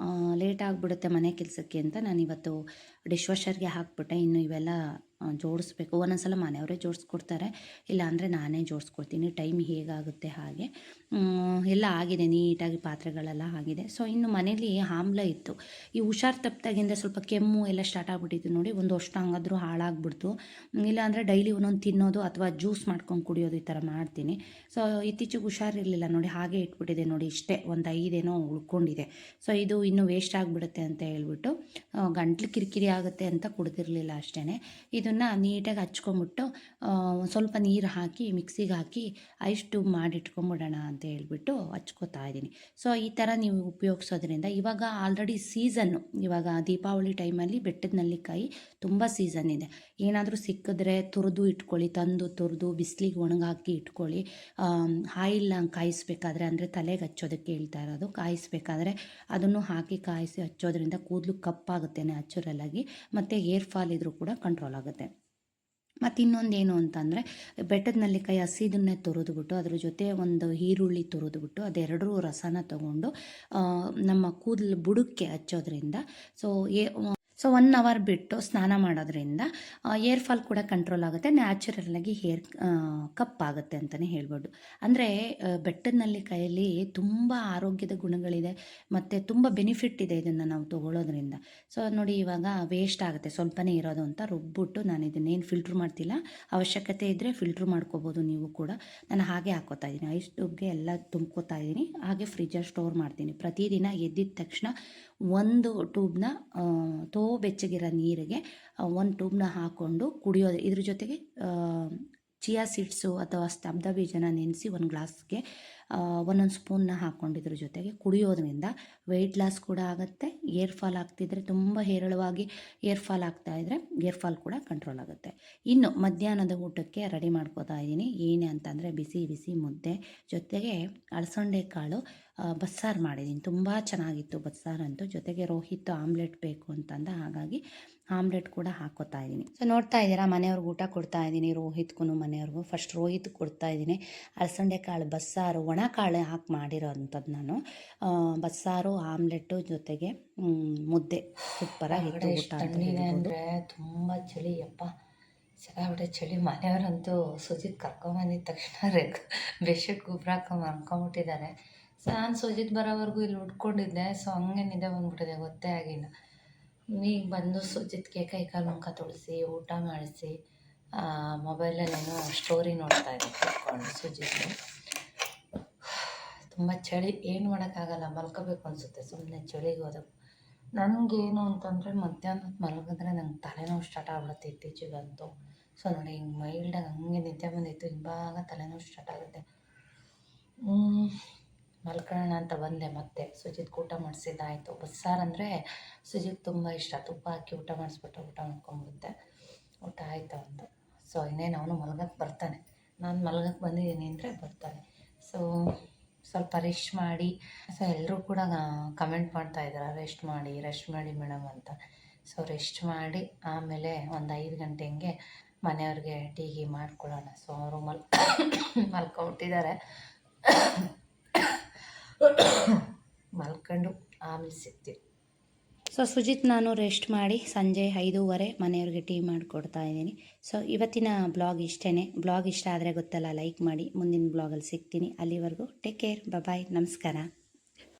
ಲೇಟ್ ಆಗಿಬಿಡುತ್ತೆ ಮನೆ ಕೆಲಸಕ್ಕೆ ಅಂತ ನಾನು ಇವತ್ತು ಡಿಶ್ ವಾಷರ್ಗೆ ಹಾಕ್ಬಿಟ್ಟೆ. ಇನ್ನು ಇವೆಲ್ಲ ಜೋಡಿಸ್ಬೇಕು. ಒಂದೊಂದ್ಸಲ ಮನೆಯವರೇ ಜೋಡಿಸ್ಕೊಡ್ತಾರೆ, ಇಲ್ಲಾಂದರೆ ನಾನೇ ಜೋಡಿಸ್ಕೊಡ್ತೀನಿ. ಟೈಮ್ ಹೇಗಾಗುತ್ತೆ ಹಾಗೆ. ಎಲ್ಲ ಆಗಿದೆ ನೀಟಾಗಿ, ಪಾತ್ರೆಗಳೆಲ್ಲ ಆಗಿದೆ. ಸೊ ಇನ್ನು ಮನೇಲಿ ಆಮ್ಲ ಇತ್ತು. ಈ ಹುಷಾರು ತಪ್ಪಿದಾಗಿಂದ ಸ್ವಲ್ಪ ಕೆಮ್ಮು ಎಲ್ಲ ಸ್ಟಾರ್ಟ್ ಆಗಿಬಿಟ್ಟಿತ್ತು ನೋಡಿ. ಒಂದು ವರ್ಷ ಹಂಗಾದ್ರೂ ಹಾಳಾಗ್ಬಿಡ್ತು. ಇಲ್ಲಾಂದರೆ ಡೈಲಿ ಒಂದೊಂದು ತಿನ್ನೋದು ಅಥವಾ ಜ್ಯೂಸ್ ಮಾಡ್ಕೊಂಡು ಕುಡಿಯೋದು ಈ ಥರ ಮಾಡ್ತೀನಿ. ಸೊ ಇತ್ತೀಚೆಗೆ ಹುಷಾರಿರಲಿಲ್ಲ ನೋಡಿ, ಹಾಗೆ ಇಟ್ಬಿಟ್ಟಿದೆ ನೋಡಿ. ಇಷ್ಟೇ ಒಂದು 5 ಏನೋ ಉಳ್ಕೊಂಡಿದೆ. ಸೊ ಇದು ಇನ್ನೂ ವೇಸ್ಟ್ ಆಗಿಬಿಡುತ್ತೆ ಅಂತ ಹೇಳ್ಬಿಟ್ಟು ಗಂಟ್ಲು ಕಿರಿಕಿರಿ ಆಗುತ್ತೆ ಅಂತ ಕುಡ್ದಿರಲಿಲ್ಲ ಅಷ್ಟೇ. ಇದನ್ನು ನೀಟಾಗಿ ಹಚ್ಕೊಂಬಿಟ್ಟು ಸ್ವಲ್ಪ ನೀರು ಹಾಕಿ ಮಿಕ್ಸಿಗೆ ಹಾಕಿ ಐಸ್ ಟ್ಯೂಬ್ ಮಾಡಿಟ್ಕೊಂಬಿಡೋಣ ಅಂತ ಹೇಳ್ಬಿಟ್ಟು ಹಚ್ಕೋತಾ ಇದ್ದೀನಿ. ಸೊ ಈ ಥರ ನೀವು ಉಪಯೋಗಿಸೋದ್ರಿಂದ ಇವಾಗ ಆಲ್ರೆಡಿ ಸೀಸನ್ನು, ಇವಾಗ ದೀಪಾವಳಿ ಟೈಮಲ್ಲಿ ಬೆಟ್ಟದ ನೆಲ್ಲಿಕಾಯಿ ತುಂಬ ಸೀಸನ್ ಇದೆ. ಏನಾದರೂ ಸಿಕ್ಕಿದ್ರೆ ತುರಿದು ಇಟ್ಕೊಳ್ಳಿ, ತಂದು ತುರಿದು ಬಿಸಿಲಿಗೆ ಒಣಗಾಕಿ ಇಟ್ಕೊಳ್ಳಿ. ಆಯಿಲ್ನ ಕಾಯಿಸ್ಬೇಕಾದ್ರೆ, ಅಂದರೆ ತಲೆಗೆ ಹಚ್ಚೋದಕ್ಕೆ ಹೇಳ್ತಾ ಇರೋದು, ಕಾಯಿಸ್ಬೇಕಾದ್ರೆ ಅದನ್ನು ಹಾಕಿ ಕಾಯಿಸಿ ಹಚ್ಚೋದ್ರಿಂದ ಕೂದಲು ಕಪ್ಪಾಗುತ್ತೆ ನ್ಯಾಚುರಲಾಗಿ, ಮತ್ತು ಹೇರ್ ಫಾಲ್ ಇದ್ರೂ ಕೂಡ ಕಂಟ್ರೋಲ್ ಆಗುತ್ತೆ. ಮತ್ತು ಇನ್ನೊಂದೇನು ಅಂತಂದರೆ ಬೆಟ್ಟದ ನೆಲ್ಲಿಕಾಯಿ ಹಸಿದನ್ನೇ ತುರಿದ್ಬಿಟ್ಟು ಅದ್ರ ಜೊತೆ ಒಂದು ಈರುಳ್ಳಿ ತುರಿದ್ಬಿಟ್ಟು ಅದೆರಡರೂ ರಸನ ತಗೊಂಡು ನಮ್ಮ ಕೂದಲು ಬುಡಕ್ಕೆ ಹಚ್ಚೋದ್ರಿಂದ ಸೊ 1 ಅವರ್ ಬಿಟ್ಟು ಸ್ನಾನ ಮಾಡೋದ್ರಿಂದ ಏರ್ ಫಾಲ್ ಕೂಡ ಕಂಟ್ರೋಲ್ ಆಗುತ್ತೆ, ನ್ಯಾಚುರಲ್ಲಾಗಿ ಹೇರ್ ಕಪ್ಪಾಗುತ್ತೆ ಅಂತಲೇ ಹೇಳ್ಬೋದು. ಅಂದರೆ ಬೆಟ್ಟದ ನೆಲ್ಲಿಕಾಯಲ್ಲಿ ತುಂಬ ಆರೋಗ್ಯದ ಗುಣಗಳಿದೆ ಮತ್ತು ತುಂಬ ಬೆನಿಫಿಟ್ ಇದೆ ಇದನ್ನು ನಾವು ತೊಗೊಳ್ಳೋದ್ರಿಂದ. ಸೊ ನೋಡಿ ಇವಾಗ ವೇಸ್ಟ್ ಆಗುತ್ತೆ ಸ್ವಲ್ಪನೇ ಇರೋದು ಅಂತ ರುಬ್ಬಿಟ್ಟು ನಾನು ಇದನ್ನೇನು ಫಿಲ್ಟ್ರ್ ಮಾಡ್ತಿಲ್ಲ, ಅವಶ್ಯಕತೆ ಇದ್ದರೆ ಫಿಲ್ಟ್ರ್ ಮಾಡ್ಕೋಬೋದು ನೀವು ಕೂಡ. ನಾನು ಹಾಗೆ ಹಾಕ್ಕೋತಾ ಇದ್ದೀನಿ, ಐಸ್ ಟ್ಯೂಬ್ಗೆ ಎಲ್ಲ ತುಂಬ್ಕೋತಾ ಇದ್ದೀನಿ, ಹಾಗೆ ಫ್ರಿಜ್ಜಲ್ಲಿ ಸ್ಟೋರ್ ಮಾಡ್ತೀನಿ. ಪ್ರತಿದಿನ ಎದ್ದಿದ ತಕ್ಷಣ ಒಂದು ಟ್ಯೂಬ್ನ ಬೆಚ್ಚಗಿರೋ ನೀರಿಗೆ ಒಂದು ಟ್ಯೂಬ್ನ ಹಾಕ್ಕೊಂಡು ಕುಡಿಯೋದು. ಇದ್ರ ಜೊತೆಗೆ ಚಿಯಾ ಸೀಡ್ಸು ಅಥವಾ ಸ್ತಬ್ಧ ಬೀಜನ ನೆನೆಸಿ ಒಂದು ಗ್ಲಾಸ್ಗೆ ಒಂದೊಂದು ಸ್ಪೂನ್ನ ಹಾಕ್ಕೊಂಡಿದ್ರ ಜೊತೆಗೆ ಕುಡಿಯೋದ್ರಿಂದ ವೆಯ್ಟ್ ಲಾಸ್ ಕೂಡ ಆಗುತ್ತೆ. ಏರ್ ಫಾಲ್ ಆಗ್ತಿದ್ರೆ, ತುಂಬ ಹೇರಳವಾಗಿ ಏರ್ ಫಾಲ್ ಆಗ್ತಾಯಿದ್ರೆ ಏರ್ ಫಾಲ್ ಕೂಡ ಕಂಟ್ರೋಲ್ ಆಗುತ್ತೆ. ಇನ್ನು ಮಧ್ಯಾಹ್ನದ ಊಟಕ್ಕೆ ರೆಡಿ ಮಾಡ್ಕೋತಾ ಇದ್ದೀನಿ. ಏನೇ ಅಂತಂದರೆ ಬಿಸಿ ಬಿಸಿ ಮುದ್ದೆ ಜೊತೆಗೆ ಅಲಸಂಡೆ ಕಾಳು ಬಸ್ಸಾರು ಮಾಡಿದ್ದೀನಿ. ತುಂಬ ಚೆನ್ನಾಗಿತ್ತು ಬಸ್ಸಾರಂತೂ. ಜೊತೆಗೆ ರೋಹಿತ್ ಆಮ್ಲೆಟ್ ಬೇಕು ಅಂತಂದ, ಹಾಗಾಗಿ ಆಮ್ಲೆಟ್ ಕೂಡ ಹಾಕ್ಕೋತಾ ಇದ್ದೀನಿ. ಸೊ ನೋಡ್ತಾ ಇದ್ದೀರಾ, ಮನೆಯವ್ರಿಗೆ ಊಟ ಕೊಡ್ತಾ ಇದ್ದೀನಿ, ರೋಹಿತ್ಗೂ ಮನೆಯವ್ರಿಗೂ. ಫಸ್ಟ್ ರೋಹಿತ್ ಕೊಡ್ತಾ ಇದ್ದೀನಿ ಅಲಸಂಡೆ ಕಾಳು ಬಸ್ಸಾರು, ಒಣ ಕಾಳು ಹಾಕಿ ಮಾಡಿರೋ ಅಂಥದ್ದು ನಾನು. ಬಸ್ಸಾರು ಆಮ್ಲೆಟ್ಟು ಜೊತೆಗೆ ಮುದ್ದೆ ಸೂಪರಾಗಿತ್ತು ಊಟ. ಅಂದರೆ ತುಂಬ ಚಳಿ ಅಪ್ಪ, ಸಿಕ್ಕಾಬಿಟ್ಟೆ ಚಳಿ. ಮನೆಯವರಂತೂ ಸುಜಿತ್ ಕರ್ಕೊಂಬಂದಿದ ತಕ್ಷಣ ಬೆಡ್ಶೀಟ್ ಗೊಬ್ಬರ ಹಾಕೊಂಬಿಟ್ಟಿದ್ದಾರೆ. ಸೊ ನಾನು ಸುಜಿತ್ ಬರೋವರೆಗೂ ಇಲ್ಲಿ ಉಟ್ಕೊಂಡಿದ್ದೆ. ಸೊ ಹಂಗೆ ನಿದ್ದೆ ಬಂದ್ಬಿಟ್ಟಿದೆ, ಗೊತ್ತೇ ಆಗಿಲ್ಲ. ಈಗ ಬಂದು ಸುಜಿತ್ಗೆ ಕೈ ಕಾಲು ಮುಖ ತೊಳಿಸಿ ಊಟ ಮಾಡಿಸಿ ಮೊಬೈಲಲ್ಲೇನೋ ಸ್ಟೋರಿ ನೋಡ್ತಾ ಇದ್ದೆ ಕೂತ್ಕೊಂಡು. ಸುಜಿತ್ ತುಂಬ ಚಳಿ, ಏನು ಮಾಡೋಕ್ಕಾಗಲ್ಲ, ಮಲ್ಕೋಬೇಕು ಅನಿಸುತ್ತೆ ಸುಮ್ಮನೆ ಚಳಿಗೆ ಹೋದಾಗ. ನನಗೇನು ಅಂತಂದರೆ ಮಧ್ಯಾಹ್ನ ಮಲಗಿದ್ರೆ ನಂಗೆ ತಲೆನೋವು ಸ್ಟಾರ್ಟ್ ಆಗ್ಬಿಡುತ್ತೆ ಇತ್ತೀಚೆಗಂತೂ. ಸೊ ನೋಡಿ ಹಿಂಗೆ ಮೈಲ್ಡಾಗಿ ಹಂಗೆ ನಿದ್ದೆ ಬಂದಿತ್ತು, ಇವಾಗ ತಲೆನೋವು ಸ್ಟಾರ್ಟ್ ಆಗುತ್ತೆ. ಮಲ್ಕೊಳ್ಳೋಣ ಅಂತ ಬಂದೆ, ಮತ್ತೆ ಸುಜಿತ್ ಊಟ ಮಾಡಿಸಿದ್ದಾಯಿತು. ಬಸ್ಸಾರು ಅಂದರೆ ಸುಜಿತ್ ತುಂಬ ಇಷ್ಟ, ತುಪ್ಪ ಹಾಕಿ ಊಟ ಮಾಡಿಸ್ಬಿಟ್ಟು ಊಟ ಮಾಡ್ಕೊಂಬಿಡುತ್ತೆ. ಊಟ ಆಯಿತು ಅಂತ. ಸೊ ಇನ್ನೇನು ಅವನು ಮಲ್ಗಕ್ಕೆ ಬರ್ತಾನೆ, ನಾನು ಮಲ್ಗಕ್ಕೆ ಬಂದಿದ್ದೀನಿ ಅಂದರೆ ಬರ್ತಾನೆ. ಸೊ ಸ್ವಲ್ಪ ರೆಸ್ಟ್ ಮಾಡಿ. ಸೊ ಎಲ್ಲರೂ ಕೂಡ ಕಮೆಂಟ್ ಮಾಡ್ತಾಯಿದ್ದಾರೆ ರೆಸ್ಟ್ ಮಾಡಿ ಮೇಡಮ್ ಅಂತ. ಸೊ ರೆಸ್ಟ್ ಮಾಡಿ ಆಮೇಲೆ ಒಂದು 5 ಗಂಟೆ ಹಂಗೆ ಮನೆಯವ್ರಿಗೆ ಟೀ ಮಾಡ್ಕೊಳ್ಳೋಣ. ಸೊ ಅವರು ಮಲ್ಕೊಂಬಿಟ್ಟಿದ್ದಾರೆ. ಮಲ್ಕೊಂಡು ಆಮೇಲೆ ಸಿಗ್ತೀವಿ. ಸೊ ಸುಜಿತ್ ನಾನು ರೆಸ್ಟ್ ಮಾಡಿ ಸಂಜೆ 5:15 ಮನೆಯವ್ರಿಗೆ ಟೀ ಮಾಡಿಕೊಡ್ತಾ ಇದ್ದೀನಿ. ಸೊ ಇವತ್ತಿನ ಬ್ಲಾಗ್ ಇಷ್ಟೇ. ಬ್ಲಾಗ್ ಇಷ್ಟ ಆದರೆ ಗೊತ್ತಲ್ಲ, ಲೈಕ್ ಮಾಡಿ. ಮುಂದಿನ ಬ್ಲಾಗಲ್ಲಿ ಸಿಗ್ತೀನಿ. ಅಲ್ಲಿವರೆಗೂ ಟೇಕ್ ಕೇರ್, ಬಾಯ್, ನಮಸ್ಕಾರ.